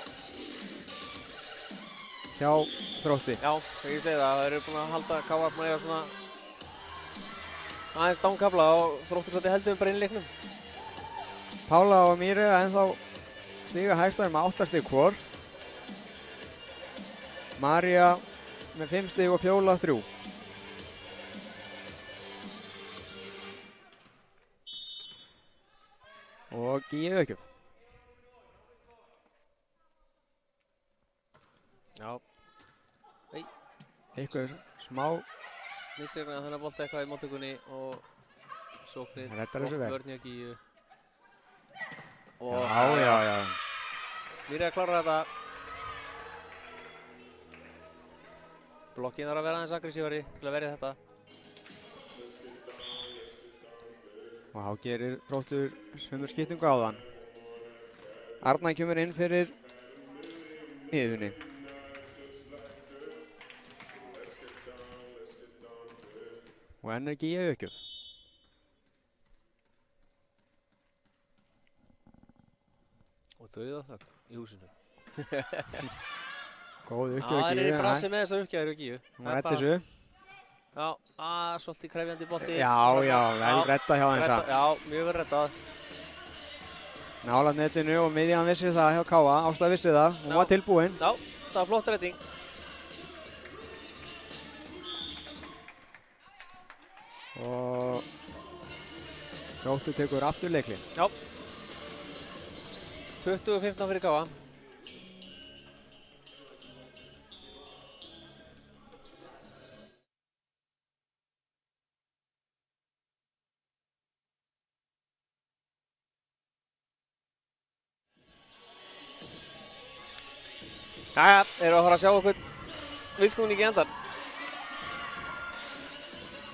Hjá Þrótti. Já, ég segi það. Það eru búin að halda Káa búin að eiga svona aðeins dánkafla og Þróttur svolítið heldur bara inn í leiknum. Pála og Míri ennþá stiga hægstæðir með 8 stig hvor. María með 5 stig og Fjóla 3. Og Gíu Ökjum. Já. Eitthvað smá. Nýstegna þennan bolti eitthvað í móttökunni og sóknir. Rettar þessu vel. Vörn hjá Gíu. Já. Míri að klára þetta. Blokkinn þarf að vera aðeins aggressívari til að verja þetta. Og þá gerir Þróttur sömu skiptingu á þann. Arna kemur inn fyrir Iðunni. Og enn er Gíu Ökjum. Og dauðaþögn í húsinu. Góð uppgjöf Það Gíu. er í brasi með þessar uppgjafir hjá Gíu. Hún reddi þessu. Já, svolítið krefjandi bolti. Já, vel redda hjá þeim samt. Já, mjög vel reddað. Nálægt netinu og miðjan vissi það hjá Káa. Ásta vissi það. Hún var tilbúin. Já, það var flott redding. Og Þróttur tekur aftur leikli. Já. 20-15 fyrir Káa. Jæja, erum við að fara að sjá okkur viðsnúning í endan?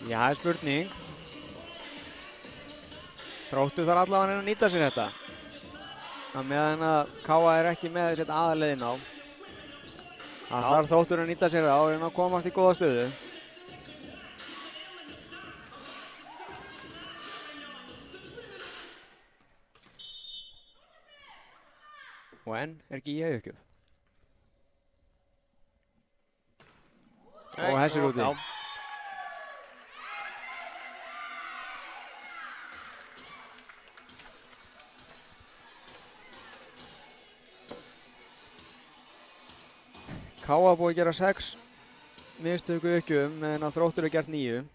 Já, það er spurning. Þróttur þarf allavega að reyna að nýta sér þetta. Það meðan að Káa er ekki með sitt aðalleiðin á. Það þarf Þróttur að nýta sér það og reyna að komast í góða stöðu. Og enn er Gíu Ökjum. Og Hessir úti. Já. Káa búið að gera 6 mistöku Ökjum meðan að Þróttur er gert 9.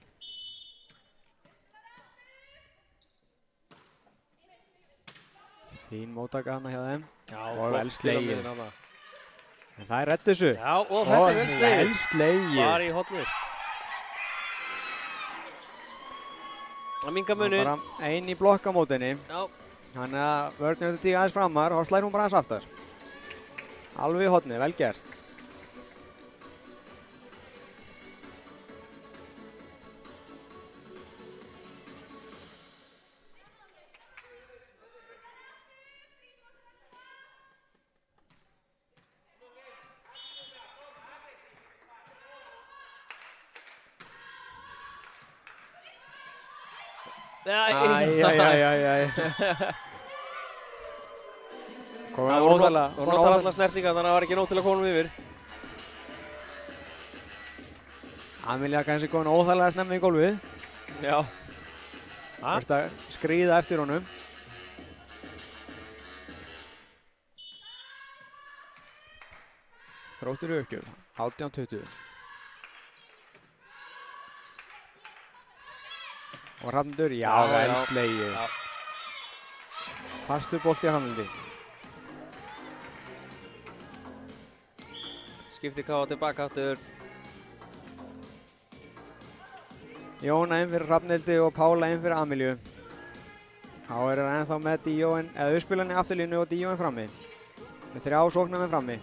Fín móttaka hana hjá þeim. Já, og vel slegið. hana. En það er reddi þessu. Já, og þetta er vel slegið. Vel slegið. Bara í hotnið. Það mingar munin. Bara ein í blokkamótinni. Já. Þannig að vörðin þetta tíga aðeins framar og slæðir hún bara aðeins aftar. Alveg í hotnið, vel gert. Æj. Komið óþægilega. Hún notar alla snertinga þannig að það var ekki nóg til að koma yfir. Amelía kannski komin óþægilega snemmi í gólfið. Já. Þurfti að skríða eftir honum. Þróttur Ökjum, 18-20. Og Hrafndur, já, vel slegið. Fastur bolti á Hrafnaldi. Skipti Káa tilbaka aftur. Jóna inn fyrir Hrafnhildi og Pála inn fyrir Amelíu. Þá er það ennþá með Díóin, eða uppspilarni afturlínu og Díóin frammi. Með 3 sóknarmenn frammi.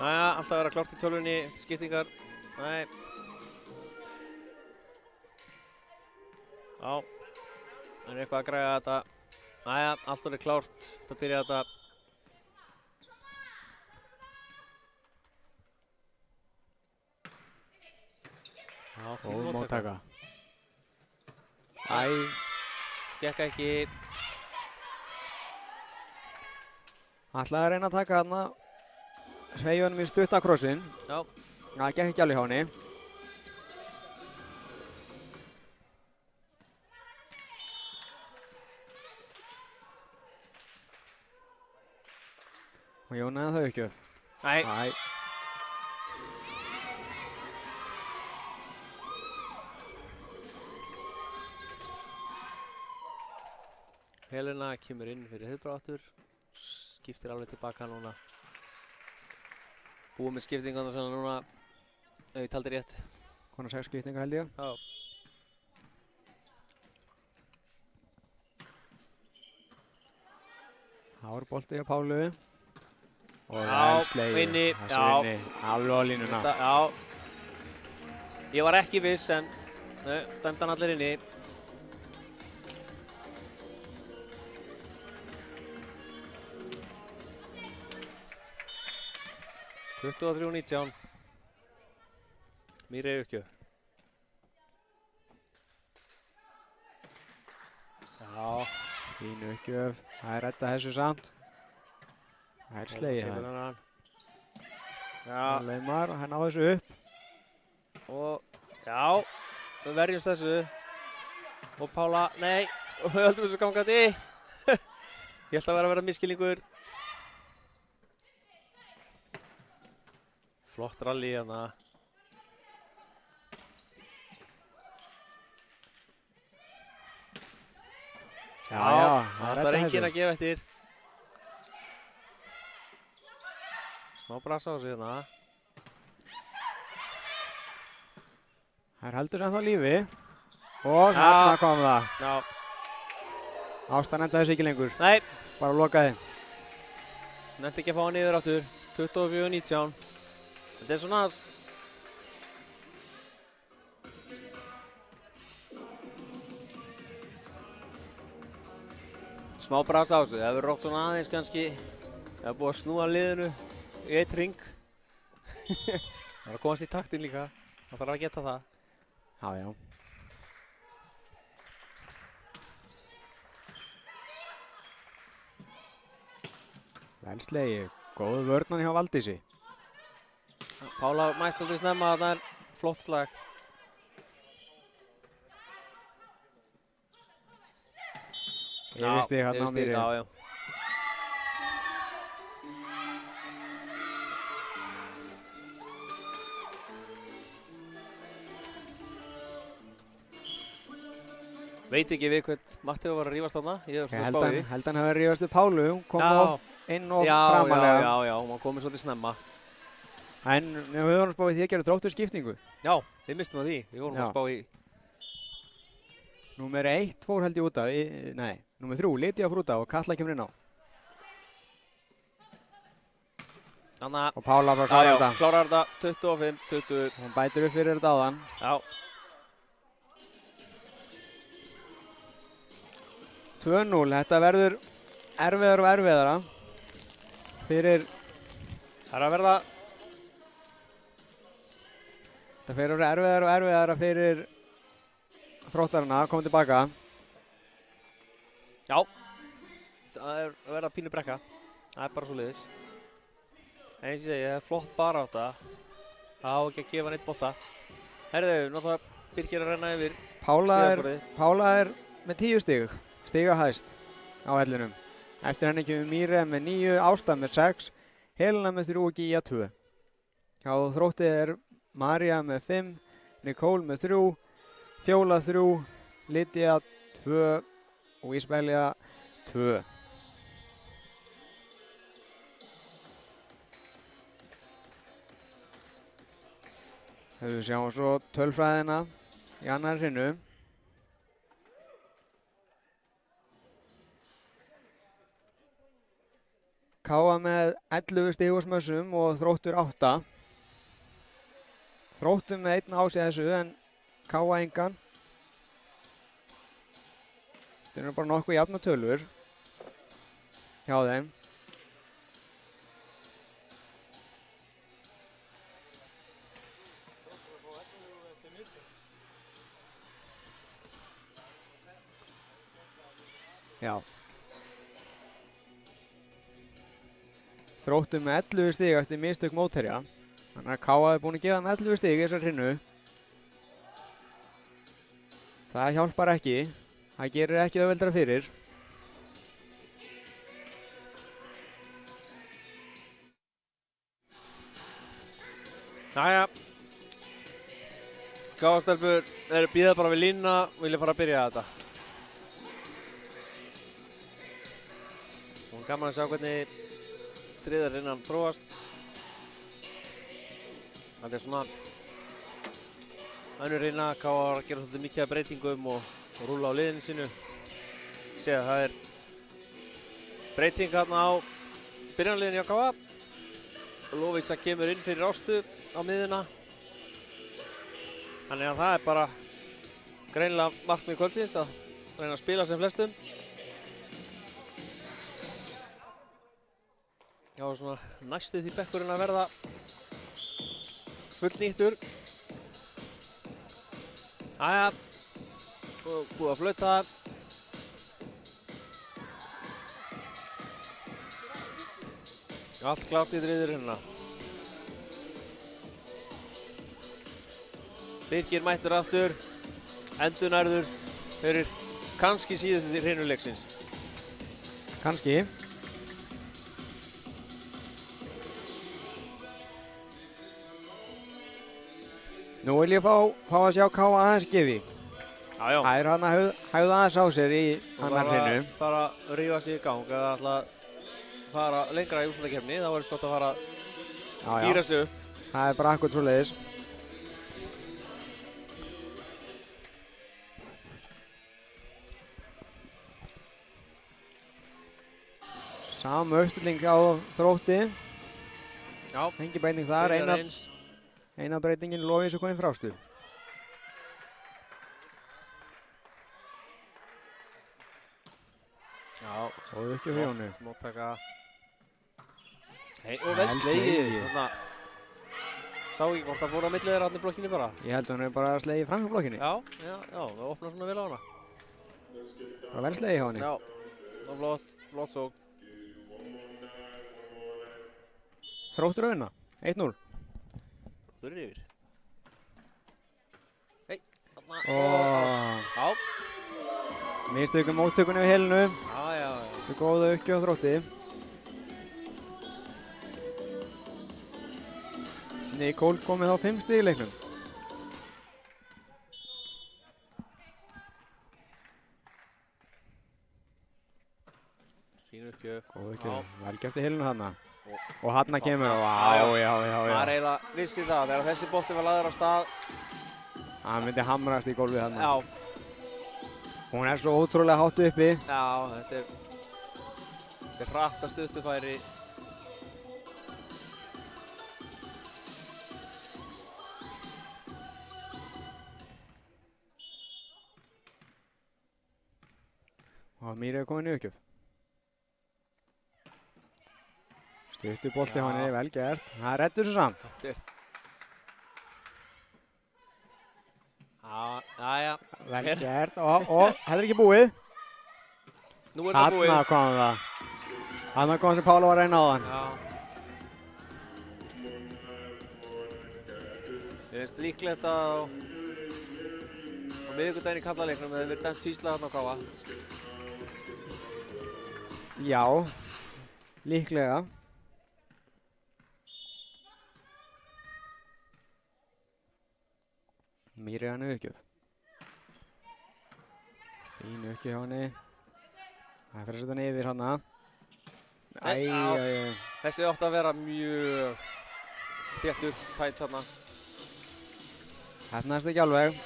Jæja, alltaf að vera klárt í tölvunni eftir skiptingar. Nei. Já, það er eitthvað að græja þetta. Jæja, alltaf er klárt að byrja þetta. Já, fín móttaka. Æ, gekk ekki. Ætlaði að reyna að taka þarna Sveigunum í stuttakrossin. Já. Það gekk ekki alveg hjá henni. Og Jóna þau ekki upp. Nei. Æ. Helena kemur inn fyrir heiðbráttur. Skiptir alveg tilbaka núna. Búið með skiptingarna svona núna, ef ég taldi rétt. Konar 6 skiptingar held ég. Já. Hárbolti á Pálu. Og Já, vel slegið. inni, Þessu já. inni, alveg á línuna. Þetta, já. Ég var ekki viss en dæmdi hann allir inni. Tuttugu og 3:19. Mýri Uppgjöf. Já. Fín uppgjöf. Það er redda þessu samt. Það er slegið það. Já. Leimar og hann á þessu upp. Og já, við verjumst þessu. Og Pála, nei, og við höldum þessu gangandi. Ég held að vera misskilningur. Flott rally hérna. Já, það er enginn að gefa eftir. Smá brasa á sig hérna. Það heldur sem þá lífi. Og hérna kom það. Já. Ástan endaði þessu ekki lengur. Nei. Bara lokaði. Nefndi ekki að fá hann yfir áttur. 24:19. Þetta er svona... Smá brasa á þessu. Það hefur rótt svona aðeins kannski. Það er búið að snúa liðinu í eitt ring. Það er að komast í taktinn líka. Það þarf að geta það. Já, já. Vel slegið. Góð vörnan hjá Valdísi. Pála mætti aldrei snemma að það er flott slag. Yfirstig hérna á Mýri. Já, já. Veit ekki við hvern Matteo var að rífast þarna. Ég er svona spáði. Held hann hafi rífast við Pálu. Hún kom inn og framalega. Já, hún komið svolítið snemma. En við vorum að spá í því að gera dróttur skiptingu. Já, við mistum að því. Við vorum að spá í... Númer 1 fór held ég út af, nei, númer 3 Lydia fór út af og Katla kemur inn á. Og Pála bara klárar þetta. Já, klárar þetta, 25-20. Hún bætir upp fyrir þetta áðan. Já. 2-0, þetta verður erfiðara og erfiðara fyrir... Það er að verða... Þetta fyrir erfiðara og erfiðara fyrir Þróttarana, komið tilbaka. Já, það er að verða pínu brekka. Það er bara svo liðis. En eins og ég segi, það er flott barátta. á ekki að gefa neitt bolta. Herðu, náttúrulega Birgir að renna yfir Pála er með 10 stig, stiga hæst á hellinum. Eftir henni kemur Míre með 9, Ásta með 6, Helena með 3 og Gíja 2. Hjá Þrótti er María með 5, Nicole með 3, Fjóla 3, Lydia 2 og Ísbelja 2. Við sjáum svo tölfræðina í annarri hrinnu. Káa með 11 stig úr smössum og Þróttur 8. Þróttur með 1 ás í þessu en Káa engan. Þetta eru bara nokkuð jafna tölur hjá þeim. Já. Þróttur með 11 stig eftir mistök mótherja. Þannig að Káa er búin að gefa með 11 stig í þessar hrinnu. Það hjálpar ekki. Það gerir ekki auðveldara fyrir. Jæja. Káa-stelpur eru bíða bara við línuna og vilja fara að byrja þetta. Og gaman að sjá hvernig þriðar innan þróast. Það er svona önnur reyna, Káa var að gera svolítið mikið af breytingum og rúlla á liðinu sínu. Séð að það er breyting hérna á byrjanliðinu hjá Káa. Lovísa kemur inn fyrir Ástu á miðuna. Þannig að það er bara greinilega markmið kvöldsins að reyna að spila sem flestum. Já, svona næstu því bekkurinn að verða fullnýttur. Jæja, búið að flauta. Allt klárt í þriðjurina. Birgir mættur aftur, endurnærður fyrir kannski síðustu hrinuleiksins. Kannski. Nú vil ég fá að sjá Káa aðeins gefi. Já. Það er hann að hægða aðeins á sér í annar hrinnu. Bara að rífa sig í gang eða ætla að fara lengra í úrslitakeppni, þá verður skott að fara að gíra sig upp. Það er bara akkurat svoleiðis. Sama uppstilling á Þrótti. Já. Engin breyting þar. Eina breytingin Lovísu kominn frá Ástu. Já. Góð ekki fyrir Jónu. Móttaka. Og vel slegið. Sá ekki hvort það fór á milli þeirra hann í blokkinni bara. Ég held að hún er bara slegið fram í blokkinni. Já, það opnar svona vel á hana. Bara vel slegið hjá henni. Já, og flott sók. Þróttur að vinna, 1-0. Þurr yfir. Hei, þarna. Já. Mistökum móttökunni við Helenu. Já. Þetta er góða aukki á Þrótti. Nicole komið á 5 stig í leiknum. Fín uppgjöf. Góð uppgjöf, vel gert í Helenu þarna. Og hann kemur og já. Það er eiginlega vissi það, þegar þessi bolti var lagður af stað. Hann myndi hamrast í gólfið þarna. Já. Hún er svo ótrúlega hátt uppi. Já, þetta er hratt að stuttufæri. Og Míri er komin í uppgjöf. Stuttubolti á henni, vel gert. Það reddur svo samt. Já. Vel gert og þetta er ekki búið. Nú er það búið. Þarna kom það. Þarna kom sem Pála var að reyna á þann. Já. Mér finnst líklegt að á miðvikudaginn í kallaleiknum hefði verið dæmt tvíslag þarna á Káa. Já, líklega. Mýri hann uppgjöf. Fín uppgjöf hjá henni. Það þarf að setja hann yfir hana. Þessi átti að vera mjög þéttur, tætt þarna. Hefnaðist ekki alveg.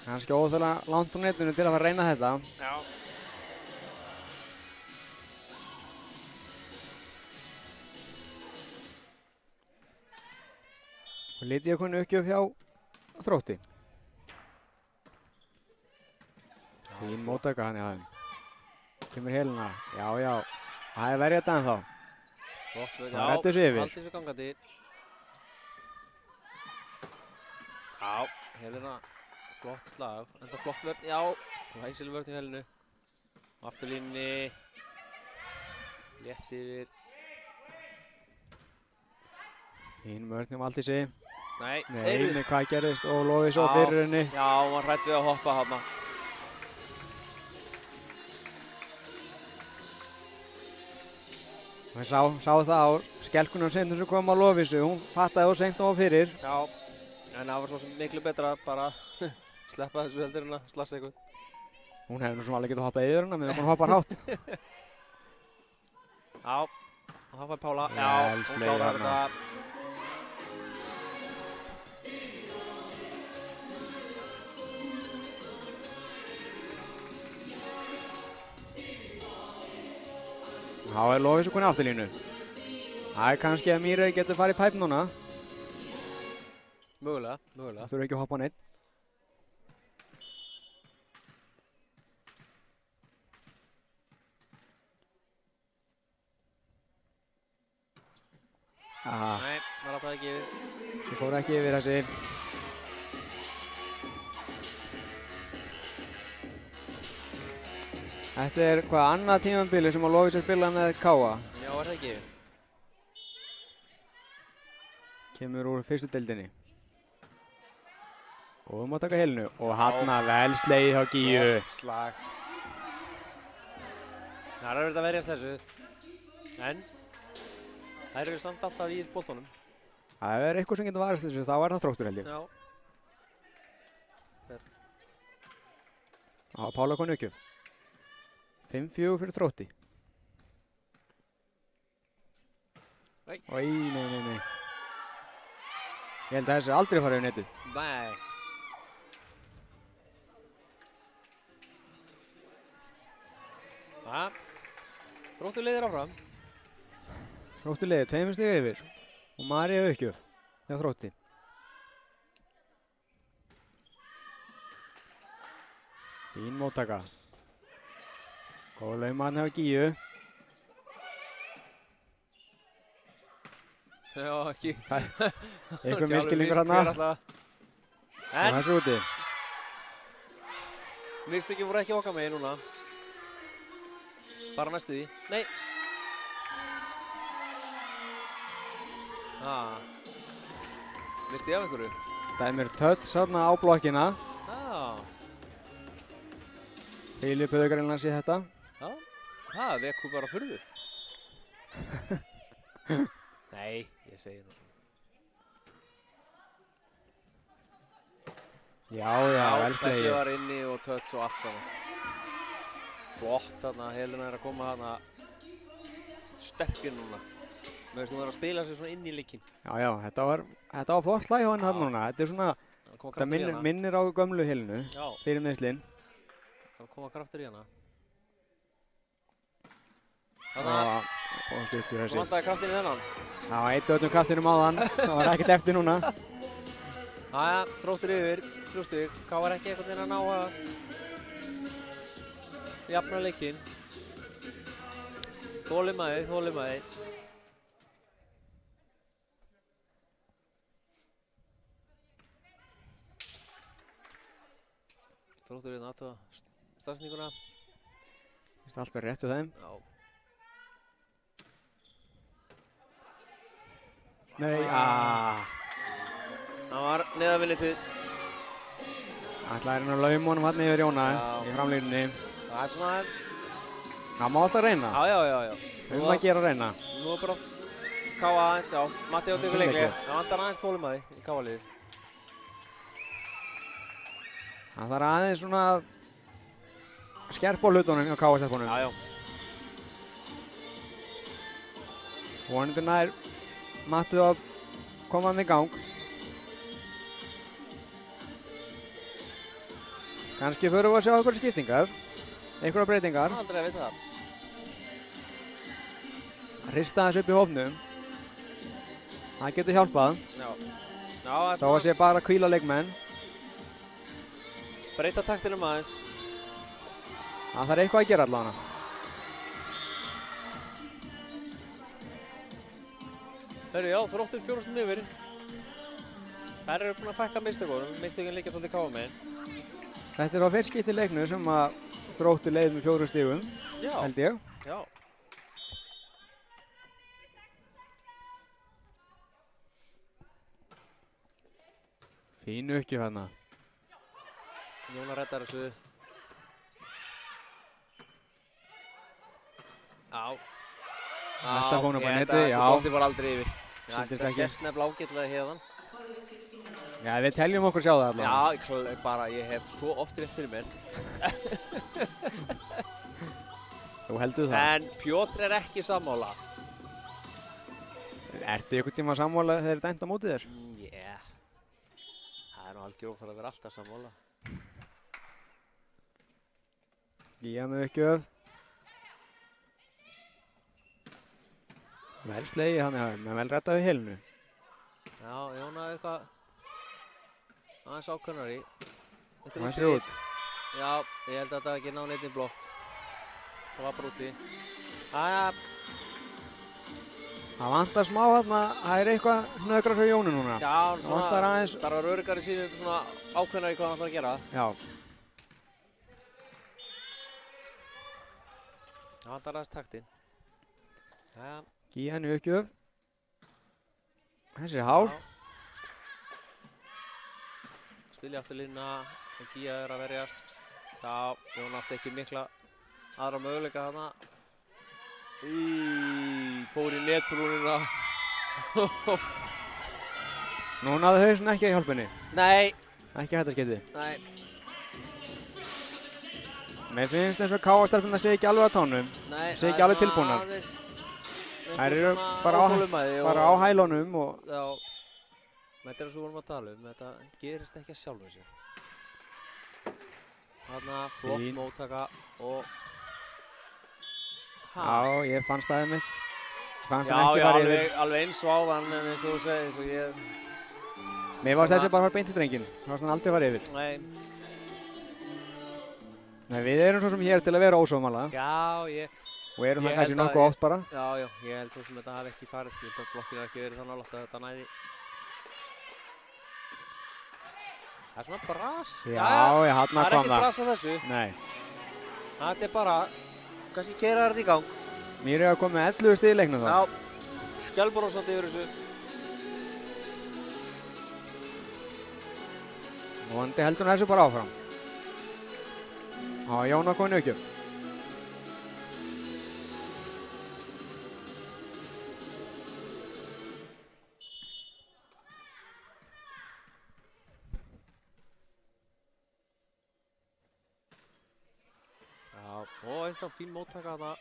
Kannski óþjóðlega langt frá netinu til að fara að reyna þetta. Já. Og Lydia kunni uppgjöf hjá Þrótti. Fín móttaka hann í aðeim. Kemur Helena. Já, já. Það er verið þetta ennþá. Flott, já. Það rættu sig yfir. Allt þessu gangandi. Já, Helena. Flott slag. Enda flott vörn. Já. Glæsileg vörn í Helenu. Afturlínni. Létt yfir. Fín vörn hjá Valdísi. Nei, Nei, hvað gerðist? Og lofið svo fyrir henni. Já, hún var hrædd við að hoppa hana. Við sá það á skelkunum seintum sem kom á Lovísu. Hún fattaði og seint og fyrir. Já, en það var svo sem miklu betra að bara sleppa þessu heldur en að slassa eitthvað. Hún hefði nú svona alveg getað hoppað yfir hana, menn hún hoppar hátt. Já, og það var Pála. Já, hún slegið klárar þarna. þetta. Þá er Lovísu kunni afturlínu. Það er kannski að Mýri getur farið í pæp núna. Mögulega, mögulega. Það þurfa ekki að hoppa neitt. Aha, Nei, það rataði ekki yfir. það fór ekki yfir þessi. Þetta er hvað annað tímabili sem að Lovísu spila með Káa. Já, var það ekki yfir. Kemur úr fyrstu deildinni. Góðum að taka Helenu og hana vel slegið hjá Gíu. Flott slag. Það er verið að verjast þessu. En þær eru samt alltaf í boltanum. Það er eitthvað sem getur varist þessu, þá er það Þróttur held ég. Já. Það var Pála konu uppgjöf. 5-4 fyrir Þrótti. Nei. Ói, nei. Ég held að þessi aldrei farið yfir netið. Nei. Það. Þróttur leiðir áfram. Þróttur leiðir 2 stiga yfir. Og María uppgjöf hjá Þrótti. Fín móttaka. Góð laumaðan hjá Gíu. Já, ekki. Eitthvað misskilningur þarna. Og En þessu úti. mistökin voru ekki okkar megin núna. Bara næstu því. Nei. Misti ég af einhverju? Dæmir touch þarna á blokkina. Filip hefur greinilega séð þetta. Já. Það vekur bara furðu. Nei, ég segi nú svona. Já, vel Þessi slegið. var inni og touch og allt saman. Flott þarna, Helena er að koma þarna sterkinn núna. Mér finnst hún vera að spila sig svona inn í leikinn. Já, þetta var flott slag hjá henni þarna núna. Þetta er svona, þetta minnir á gömlu Helenu Já, fyrir meiðslin. það koma kraftur í hana. Og stuttur Svo þessi. vantaði kraftin í þennan. Það var eitt öllum kraftinum á þann. Það var ekkert eftir núna. Jæja, Þróttur yfir, 3 stig. Ká var ekki einhvern veginn að ná að jafna leikinn. Þolinmæði. Þróttur hérna aðtöða staðsninguna. Þetta allt verið rétt hjá þeim. Já. Nei, Hann var neðavinni til. Ætlaði að reyna að lauma honum hann yfir Jóna í framlínunni. Það svona... Það má alltaf reyna. Já. Að gera að reyna. Nú bara káa aðeins, já. Matti átti ykkur leikli. Það vantar aðeins þolinmæði í káaliði. Það þarf aðeins svona skerpa á hlutunum hjá káastelpunum. Já. Vonandi nær Matti að koma hann í gang. Kannski förum við að sjá einhverjar skiptingar, einhverjar breytingar. Aldrei að vita það. Hrista aðeins upp í hópnum. Það getur hjálpað. Já. Þá að sé bara hvíla leikmenn. Breyta taktinum aðeins. Það þarf eitthvað að gera allavega. Hörru, já, Þróttur 4 stundum yfir. Þær eru búin að fækka mistökunum. Mistökin líka svolítið káa megin. Þetta er á fyrst skipti í leiknum sem að Þróttur leið með 4 stigum, held ég. Já. Fínu uppgjöf hérna. Jóna reddar þessu. Já. Þetta fór nú bara netið, já. Þessi bolti var aldrei yfir. Sýndist Það ekki. sést nefnilega ágætlega hérðan. Já, við teljum okkur sjá það allavega. Já, bara ég hef svo oft rétt fyrir mér. Þú heldur það. En Pjótr er ekki sammála. Ertu ykkur tíma sammála þegar þetta enda á mótið þér? Það er nú algjör óþarf að vera alltaf sammála. Gíja með uppgjöf. Vel slegið hann, menn vel reddað við helinu. Já, Jóna er eitthvað aðeins ákvörnari. Það sér út. Já, ég held að þetta ekki ná neitt í blokk. Það var bara úti. Jæja. Það vantar smá þarna, það er eitthvað hnökrar hjá Jónu núna. Já, það vantar aðeins. Það var öruggari sínu svona ákvörnari hvað hann ætlar að gera. Já. Það vantar aðeins taktinn. Jæja. Gíja henni uppgjöf. Þessi er hár. Spilja aftur línuna og Gíja er að verjast. Já, Jón átti ekki mikla aðra möguleika þarna. Fór í netbrúnina. Nú náði hausinn ekki að hjálpa henni. Nei. Ekki þetta skeiti. Nei. Mér finnst eins og káastelpurnar sé ekki alveg á tánum. Nei. Sé ekki alveg tilbúnar. Þær eru bara á hælunum og... Já. Þetta er það sem við vorum að tala um. Þetta gerist ekki að sjálfu sér. Þarna flott móttaka og... Já, ég fannst það einmitt. Já, alveg eins sváðan en eins og þú segir, eins og ég... Mér varst þessi bara að fara beint í strenginn. Það varst hann aldrei að fara yfir. Nei, við erum svo sem hér til að vera ósóðmála. Já, og erum það kannski nokkuð oft bara. Já, ég held svo sem þetta hafi ekki farið. Ég held að blokkinu hafi ekki verið þannig að þetta næði. Það er svona bras. Já, hann kom það. Það er ekki bras á þessu. Nei. Þetta er bara, kannski keyra þetta í gang. Mér er að koma með 11 stig í leiknum þá. Já, skjálfbrósandi yfir þessu. Vonandi heldur hún þessu bara áfram. Já, Jón var komin í uppgjöf. Já, og ennþá fín móttaka þarna.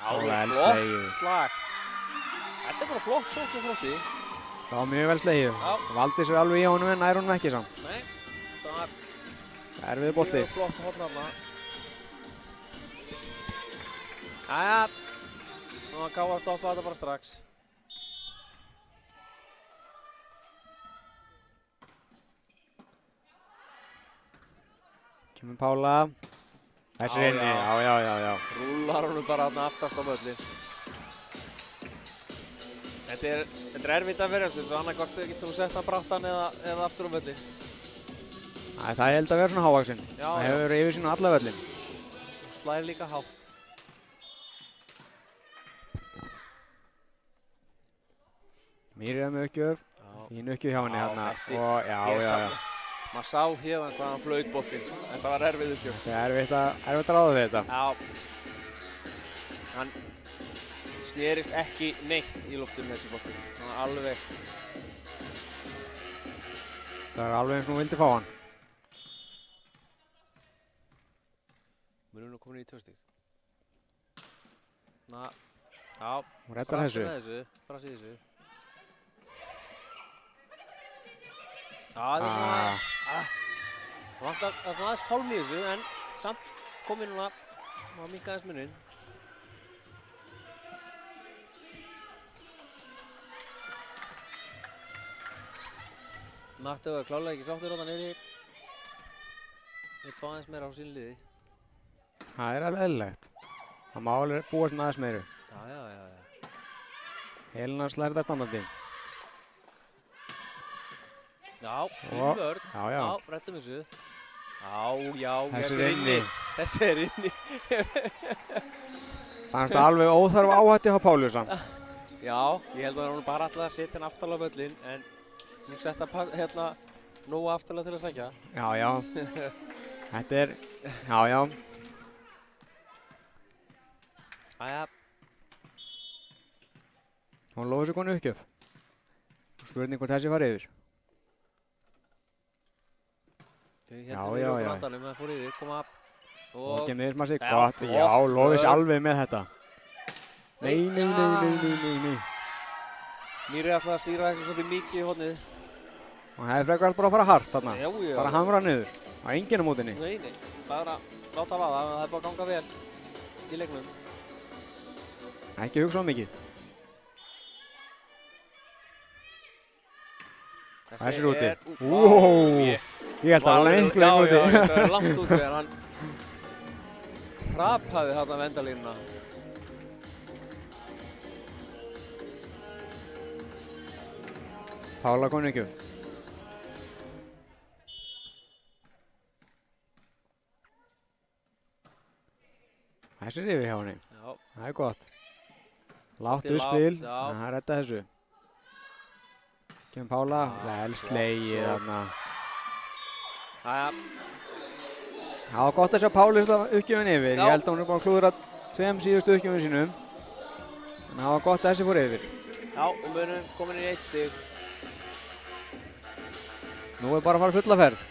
Vel Flott slegið. slag. Þetta er bara flott sókn og Þrótti. Það var mjög vel slegið. Valdi sér alveg í honum en nær honum ekki samt. Nei, það var erfiður bolti. mjög flott horn þarna. Jæja, nú að Káa stoppa þetta bara strax. Kemur Pála. Þessi er inni, já. Rúlar honum bara þarna aftast á völlin. Þetta er erfitt að verjast þessu, annarkvort getur þú sett hann brattan eða aftur á völlin. Það er held að vera svona hávaxinn. Það hefur yfir sín á alla völlin. Slæðir líka hátt. Miriam með uppgjöf. Já. Fín uppgjöf hjá henni hérna. þessi. Og já. Maður sá hérna hvað hann flaut boltinn. Þetta var erfið uppgjöf. Þetta er erfitt að ráða við þetta. Já. Hann snerist ekki neitt í loftum þessi bolti. Hann var alveg... Það er alveg eins og hún vildi fá hann. Við erum nú komin í 2 stig. Já. Hún reddar þessu. Brasi þessu. Já, það er svona... Það vantar svona aðeins fálm í þessu, en samt komið núna að minnka aðeins munninn. Matti var klálega ekki sáttur þarna niðri. Vill fá aðeins meira á sínu liði. Það er alveg eðlilegt. Það má alveg búast með aðeins meiru. Já. Helena slær þetta standandi. Já, fín vörn. Já. Rettum þessu. Já. Þessi er inni. Þessi er inni. Fannst það alveg óþarf áhætti á Pálu samt. Já, ég held að hún bara ætlaði að setja hann aftalega völlinn, en hún setta hérna nógu aftalega til að sækja. Já. Þetta er, já. Æja. Hún lofði sér konu uppgjöf. Spurning hvort þessi var yfir. Hérna niður á brandanum, það fór yfir, koma og ekki miðsma sig, gott, já, lofði sér alveg með þetta. Nei. Mýri ætlaði að stýra þessu svolítið mikið í hornið. Og hefði frekar bara að fara hart þarna. Já. Bara hamra niður. Það er enginn á mótinni. Nei. Bara láta vaða, það er bara að ganga vel í leiknum. Ekki hugsa á mikið. Þessi er úti. Ég held að það var miklu úti. Já, þetta var langt úti en hann hrapaði þarna vendalínuna. Pála konu ekki. Þessi er yfir hjá henni. Já. Það er gott. Látt uppspil, það er þetta þessu. Kemur Pála, vel slegið þarna. Jæja. Það var gott að sjá Pálu uppgjöfin yfir. Ég held að hún er búin að klúðra 2 síðustu uppgjöfin sínum. En það var gott að þessi fór yfir. Já, og munum komin í 1 stig. Nú er bara að fara fulla ferð.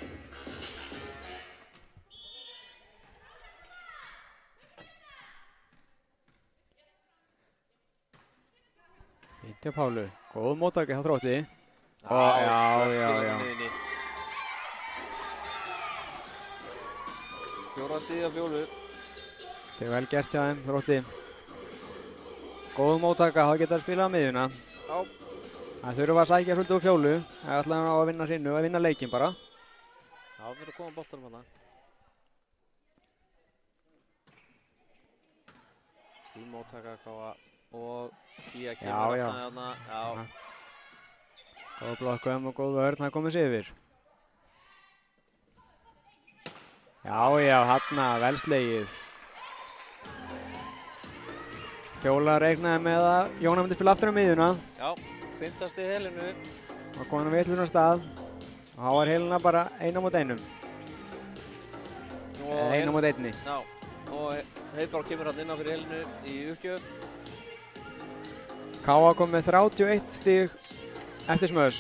Fínt hjá Pálu. Góð móttaka hjá Þrótti. Já. 4 stig af Fjólu. Þetta er vel gert hjá þeim, Þrótti. Góð móttaka, þá geta að spila á miðjuna. Já. Það þurfa að sækja svolítið úr Fjólu. Það ætlaði hann á að vinna sinnu, að vinna leikinn bara. Já, við erum að koma boltanum hana. Fín móttaka Káa og Kía kemur aftan hérna. Já. Góð blokkum og góð vörn, það komið sér yfir. Já, þarna, vel slegið. Fjóla reiknaði með að Jóna myndi spila aftur á miðjuna. Já, 5. stig Helenu. Og kom hann á vitlausum stað. Og þá var Helena bara 1 á móti 1. Eða 1 á móti 1. Já, og Heiðbrá kemur hann inn á fyrir Helenu í uppgjöf. Káa kom með 31 stig eftir smöðs.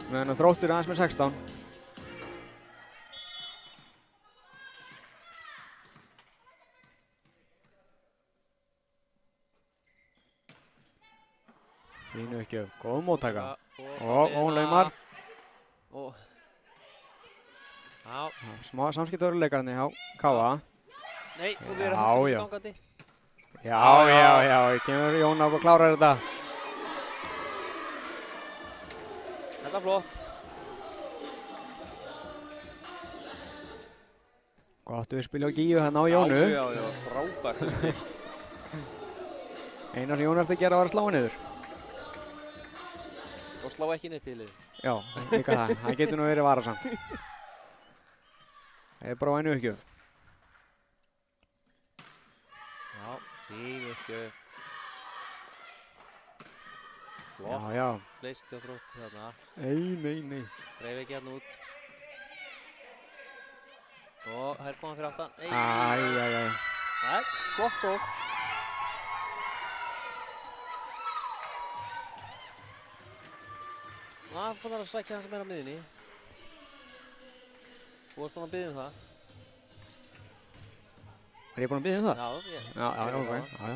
Meðan Þróttur aðeins með 16. Fínu uppgjöf, góð móttaka. Og hún laumar. Já. Smá samskiptaveruleikarnir hjá Káa. Nei, og við erum hættum stangandi. Já, kemur Jóna og klárar þetta. Þetta er flott. Gott uppspil á Gíu þarna á Jónu. Já, frábært uppspil. Einar sem Jónu eftir að gera var að slá niður. Og slá ekki neitt til þið. Já, líka það. Það getur nú verið varasamt. Það er bara einu uppgjöf. Já, fín uppgjöf. Flott. Já. Leist hjá Þrótti þarna. Nei. Dreif ekki hérna út. Og það koma fyrir aftan. Æ. Nei, flott sók. Það fann að sækja hans meira miðinni. Þú varst búinn að biðja það. Ég búinn að biðja það? Já, ég. Ok. Já.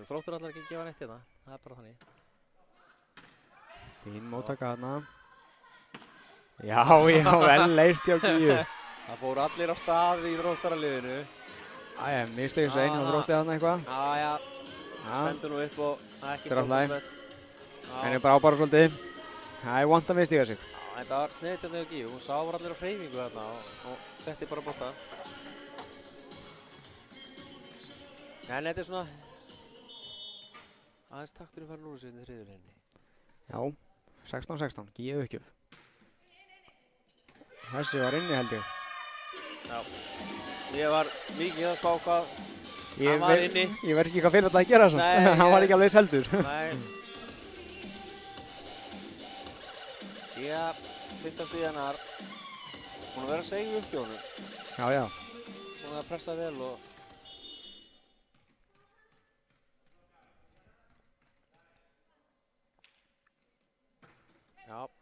Þróttur allar ekki að gefa neitt hérna. Það bara þannig. Fín móttaka þarna. Já, vel leist hjá Gíu. Það fóru allir á stað í Þróttaraliðinu. Misti þessu einu og Þrótti þarna eitthvað. Já. Stendur nú upp og ekki stofnspett. Henni bara ábara svolítið. Það er vant að mistiga sig. Þetta var sniðt hérna hjá Gíu. Hún sá allir á hreyfingu þarna og setti bara bolta. En þetta er svona aðeins takturinn farin úr þessu inn í þriðjuleinni. Já, 16-16, Gíu uppgjöf. Þessi var inni held ég. Já, ég var mikið að spá hvað hann var inni. Ég verð ekki hvað fyrir þetta að gera þess að hann var ekki alveg seldur. Nei. Gíu, 5. stig hennar. Hún að vera að segja uppgjónu. Já. Hún að pressa vel og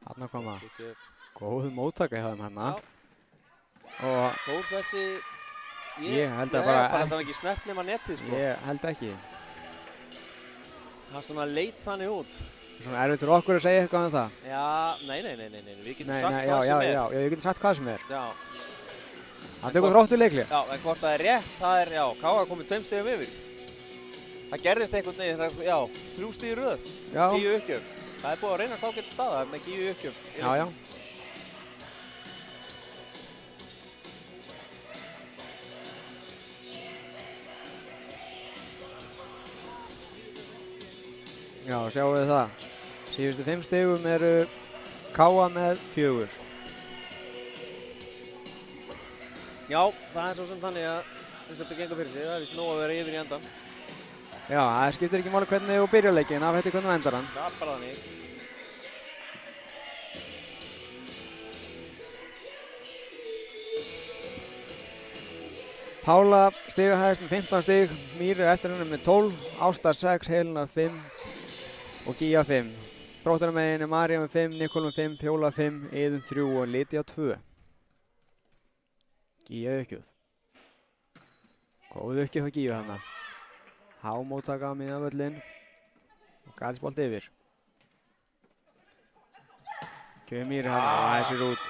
Þarna koma góð móttaka hjá þeim hérna. Og fór þessi ég held að bara það var ekki snert nema netið sko. Ég held ekki. Það svona leit þannig út. Svona erfitt fyrir okkur að segja eitthvað um það. Já, nei, við getum sagt hvað sem er. Já, við getum sagt hvað sem er. Já. Það tekur Þróttur leikli. Já, en hvort það er rétt, það er, K.A. komið 2 stigum yfir. Það gerðist einhvern veginn, 3 stig í röð, Gíu uppgjöf. Það er búið að reynast ágætt staða með Gíu uppgjöf. Já. Já, sjáum við það. Síðustu 5 stigum eru K.A. með 4. Já, það er svo sem þannig að þetta gengur fyrir sig. Það er vist nóg að vera yfir í endan. Já, það skiptir ekki máli hvernig þú byrjar leikinn, af þetta hvernig þú endar hann. Það er bara þannig. Pála stigahæst með 15 stig, Míru eftir henni með 12, Ásta 6, Helena 5 og Gíja 5. Þróttarna með henni María með 5, Nikol með 5, Fjóla 5, Iðun 3 og Lydia 2. Gíja uppgjöf. Góð uppgjöf á Gíju þarna. Hámóttaka á miðavöllin og gatisbolt yfir. Kjöfum Míru þarna, þessir út.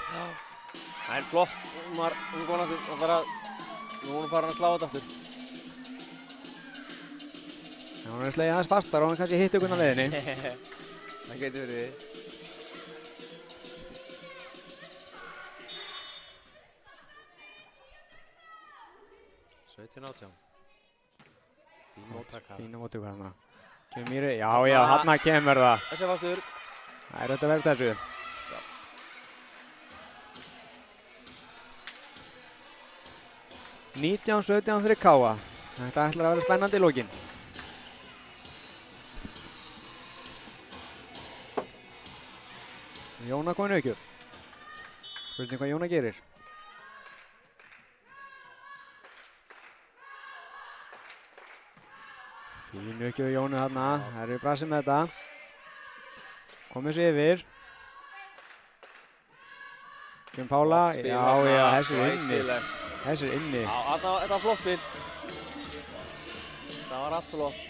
Það er flott, hún var góð að fara að nú er hún farin að slá þetta aftur. Hún er slegið aðeins fastar og hún kannski hitt ykkur á leiðinni. Það getur verið því. Fín móttaka. Fín móttaka þarna. Kemur Míru, já, þarna kemur það. Þessi fastur. Það er þetta verðst þessu. 19-17 fyrir K.A. Þetta ætlar að vera spennandi í lokin. Jóna komin uppgjöf. Spurning hvað Jóna gerir. Fín uppgjöf Jónu þarna. Það eru brasið með þetta. Komið sér yfir. Kjum Pála. Já, þessi er inni. Þessi er inni. Já, þetta var flott spil. Það var allt flott.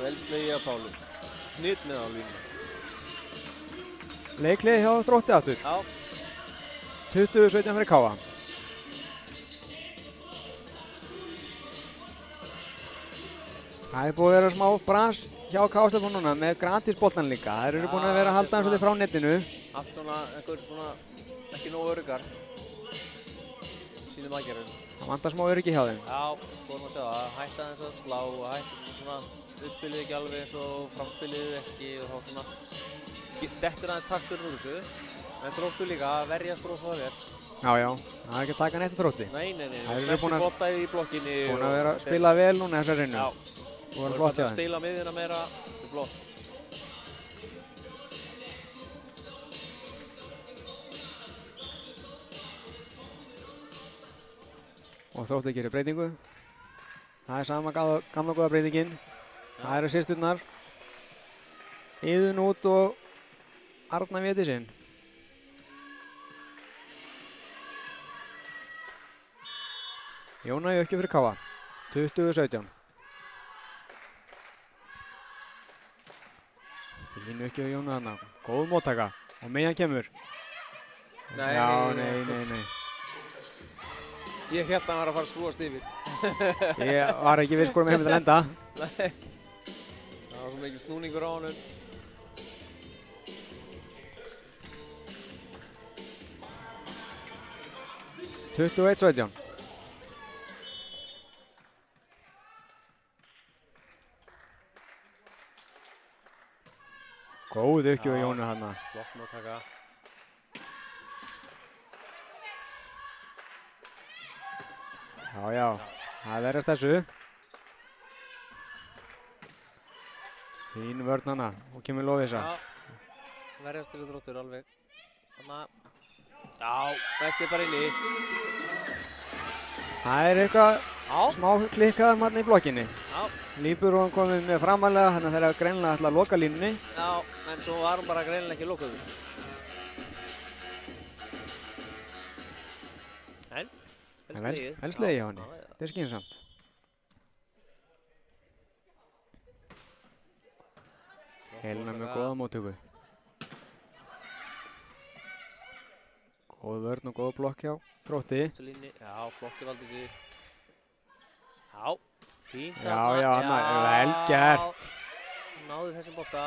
Vel slegið af Pálu. Knytt með á línu. Leiklið hjá Þrótti aftur. Já. 20-17 fyrir K.A. Það er búið að vera smá bras hjá K.A. núna með gratisboltan líka. Þær eru búin að vera að halda eins og þið frá netinu. Allt svona, einhver svona, ekki nógu öruggar. Sínum aðgerðum. Það vantar smá öryggi hjá þeim. Já, vorum að sjá það. Hætta aðeins að slá og hætta svona, uppspilið ekki alveg eins og framspilið ekki og þá svona dettur aðeins takturinn úr þessu. En Þróttur líka að verjast rosalega vel. Já, það er ekki að taka neitt á Þrótti. Nei. Snerti boltaði í blokkinni. Búin að spila vel núna þessar reynu. Já. Og var flott hjá þeim. Spila miðjuna meira, þetta er flott. og Þróttur gerir breytingu. Það sama gamla góða breytingin. Það eru systurnar. Iðunn út og Arna Védísinn. Jóna í uppgjöf fyrir Káa. 20-17. Fín uppgjöf Jóna þarna. Góð móttaka. Og meðan kemur. Nei. Já, nei. Ég held að hann var að fara að skrúast yfir. Ég var ekki viss hvort með heim til enda. Nei. Það var svo mikið snúningur á honum. (21-17) Góð uppgjöf Jónu þarna. Flott móttaka. Já, það verðast þessu. Fín vörn hana og kemur Lovísa. Verðast þessu Þróttur alveg. Þannig að, já, þessi bara inn í. Það er eitthvað smá klikkað hérna í blokkinni. Já. Líburón komið með framalega, þannig að þeir hafa greinilega ætlað að loka línunni. Já, en svo var hún bara greinilega ekki lokuð. Vel slegið hjá henni. Þetta er skynsamt. Helena með góða móttöku. Góð vörn og góð blokk hjá Þrótti. Já, flotti valdi sig. Já, fínt. Já, hann er vel gert. Náði þessum bolta.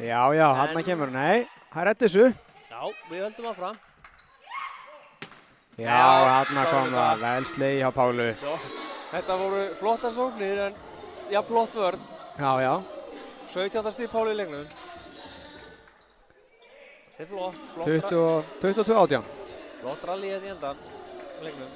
Já, hann kemur. Nei, það er þessu. Já, við höldum áfram. Já, hann kom það. Vel slegið hjá Pálu. Þetta voru flottar sóknir en já, flott vörn. Já. 17. stig Pálu í leiknum. Þetta er flott. 22-18. Flott rally hérna í endan í leiknum.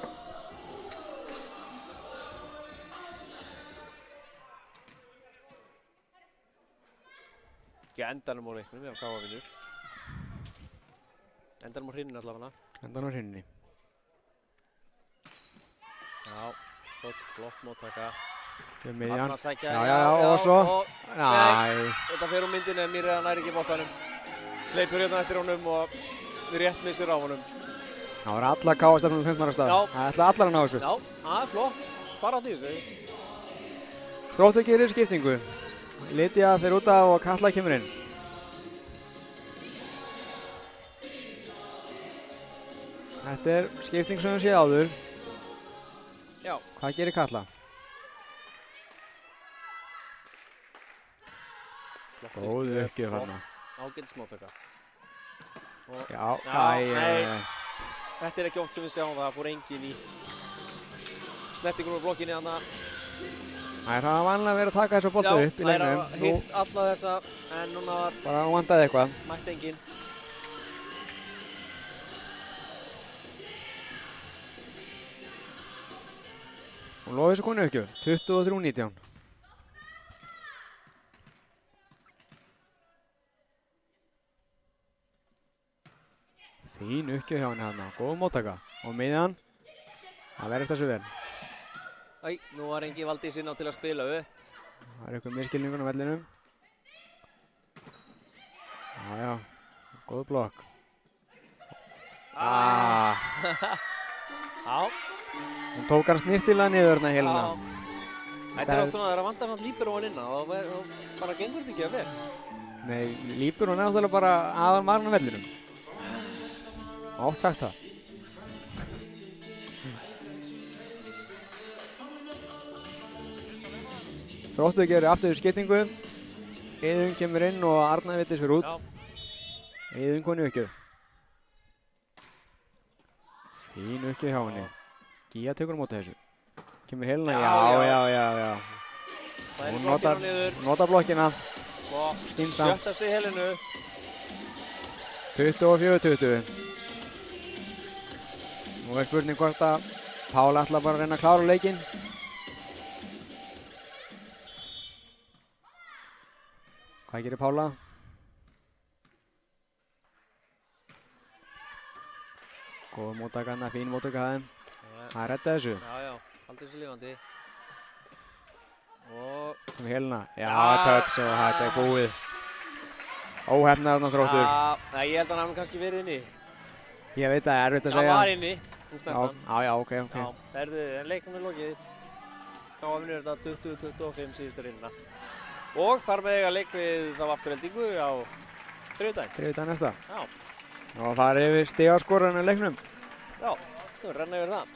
Já, endanum á leiknum, ef Káa vinnur. Endanum á hrinni allavega. Endanum á hrinni. Já, flott móttaka. Miðjan. Já, og svo. Nei, þetta fer úr myndinni en Mýra nær ekki boltanum. Hleypur hérna eftir honum og rétt missir á honum. Það var alla Káa-stefnum um 15 ára stað. Það ætla allar að ná þessu. Já, það er flott. Bara á þessu. Þróttur gerir skiptingu. Lydia fer út af og Katla kemur inn. Þetta er skipting sem við séð áður. Já. Hvað gerir Katla? Góð uppgjöf þarna. Ágætis móttaka. Já, Þetta er ekki oft sem við sjáum það fór enginn í snertingur úr blokkinni þarna. Það er vanlega verið að taka þessu bolta upp í leiknum. Já, það er hýrt alla þessa en núna var bara vandaði eitthvað. Mætti enginn. Hún lofi þessu konu uppgjöf. 23-19. Fín uppgjöf hjá henni þarna, góð móttaka. Og miðjan, það verðist þessu vel. Æ, nú var engi Valdís inn á til að spila upp. Það er eitthvað miskilningur á vellinum. Já, góð blokk. Já. Hún tók hann snirtilega niður þarna Helena. Þetta er oft svona að það er að vanda samt líberóan inn á og bara gengur þetta ekki að vel. Nei, líberóan er náttúrulega bara aðal maðurinn á vellinum. Oft sagt það. Þróttur gerir aftur skiptingu. Iðunn kemur inn og Arna Védís fyrir út. Iðunn konu uppgjöf. Fín uppgjöf hjá henni. Gía tekur á móti þessu. Kemur Helena. Já. Hún notar blokkina. Skynsamt. 7. stig Helenu. 24-20. Nú er spurning hvort að Pála ætlar bara að reyna að klára leikinn. Hvað gerir Pála? Góð móttaka hana, fín móttaka það þeim. Það redda þessu. Já, haldið þessu lifandi. Og... Kom Helena. Já, touch og þetta er búið. Óhefnar þarna Þróttur. Nei, ég held að hann hafi kannski verið inni. Ég veit að það er erfitt að segja. Hann var inni, hún snertan. Já, ok. Já, en leikum er lokið. Þá vinnur þetta 20-25 síðustu rinnina. Og þar með eiga leik við þá afturheldingu á þriðjudaginn. Þriðjudag næsta. Já. Og að fara yfir stigaskorarinn í leiknum. Já, við renna yfir það.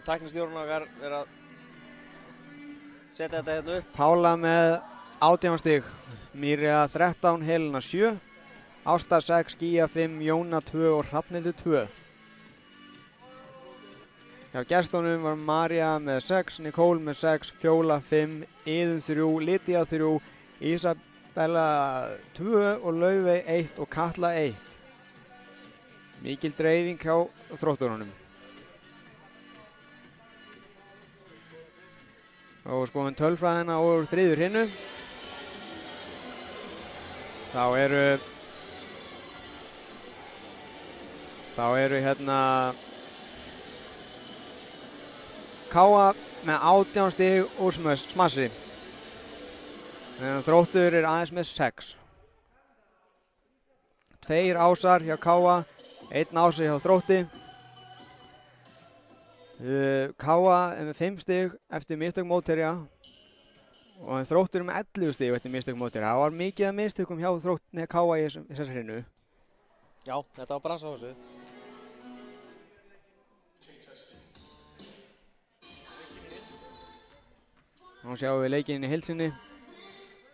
Tæknistjórinn okkar er að setja þetta hérna upp. Pála með 18 stig, Mýrja 13, Helena 7, Ásta 6, Gíja 5, Jóna 2 og Hrafnhildur 2. Hjá gestunum var María með 6, Nicole með 6, Fjóla 5, Iðunn 3, Lydia 3, Isabella 2 og Laufey 1 og Katla 1. Mikil dreifing hjá Þrótturunum. Og skoðum tölfræðina úr þriðju hrinu. Þá eru hérna Káa með 18 stig úr smassi. Meðan Þróttur er aðeins með 6. 2 ásar hjá Káa, 1 ási hjá Þrótti. Káa er með 5 stig eftir mistök mótherja og Þróttur er með 11 stig eftir mistök mótherja. Það var mikið af mistökum hjá Káa í þessari hrinu. Já, þetta var bransa á þessu. Nú sjáum við leikinn í heild sinni.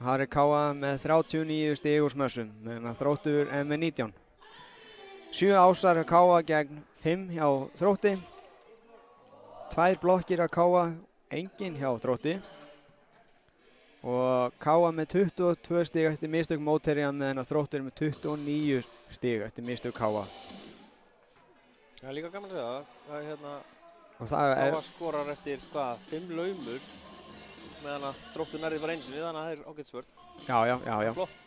Þar er Káa með 39 stig úr smössum, meðan Þróttur er með 19. 7 ásar hjá Káa gegn 5 hjá Þrótti. 2 blokkir að Káa, engin hjá Þrótti. Og Káa með 22 stig eftir mistök mótherja meðan að Þróttur er með 29 stig eftir mistök Káa. Það er líka gaman að segja það. Hérna, Káa skorar eftir 5 laumur meðan að Þróttur nærði bara einsinni, þannig að það er ágætisvörn. Já. Flott.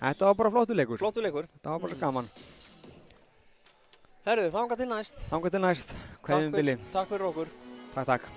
Þetta var bara flottur leikur. Flottur leikur. Þetta var bara gaman. Herðu, þangað til næst. Þangað til næst. Kveðjum Billy. Takk fyrir okkur. Takk.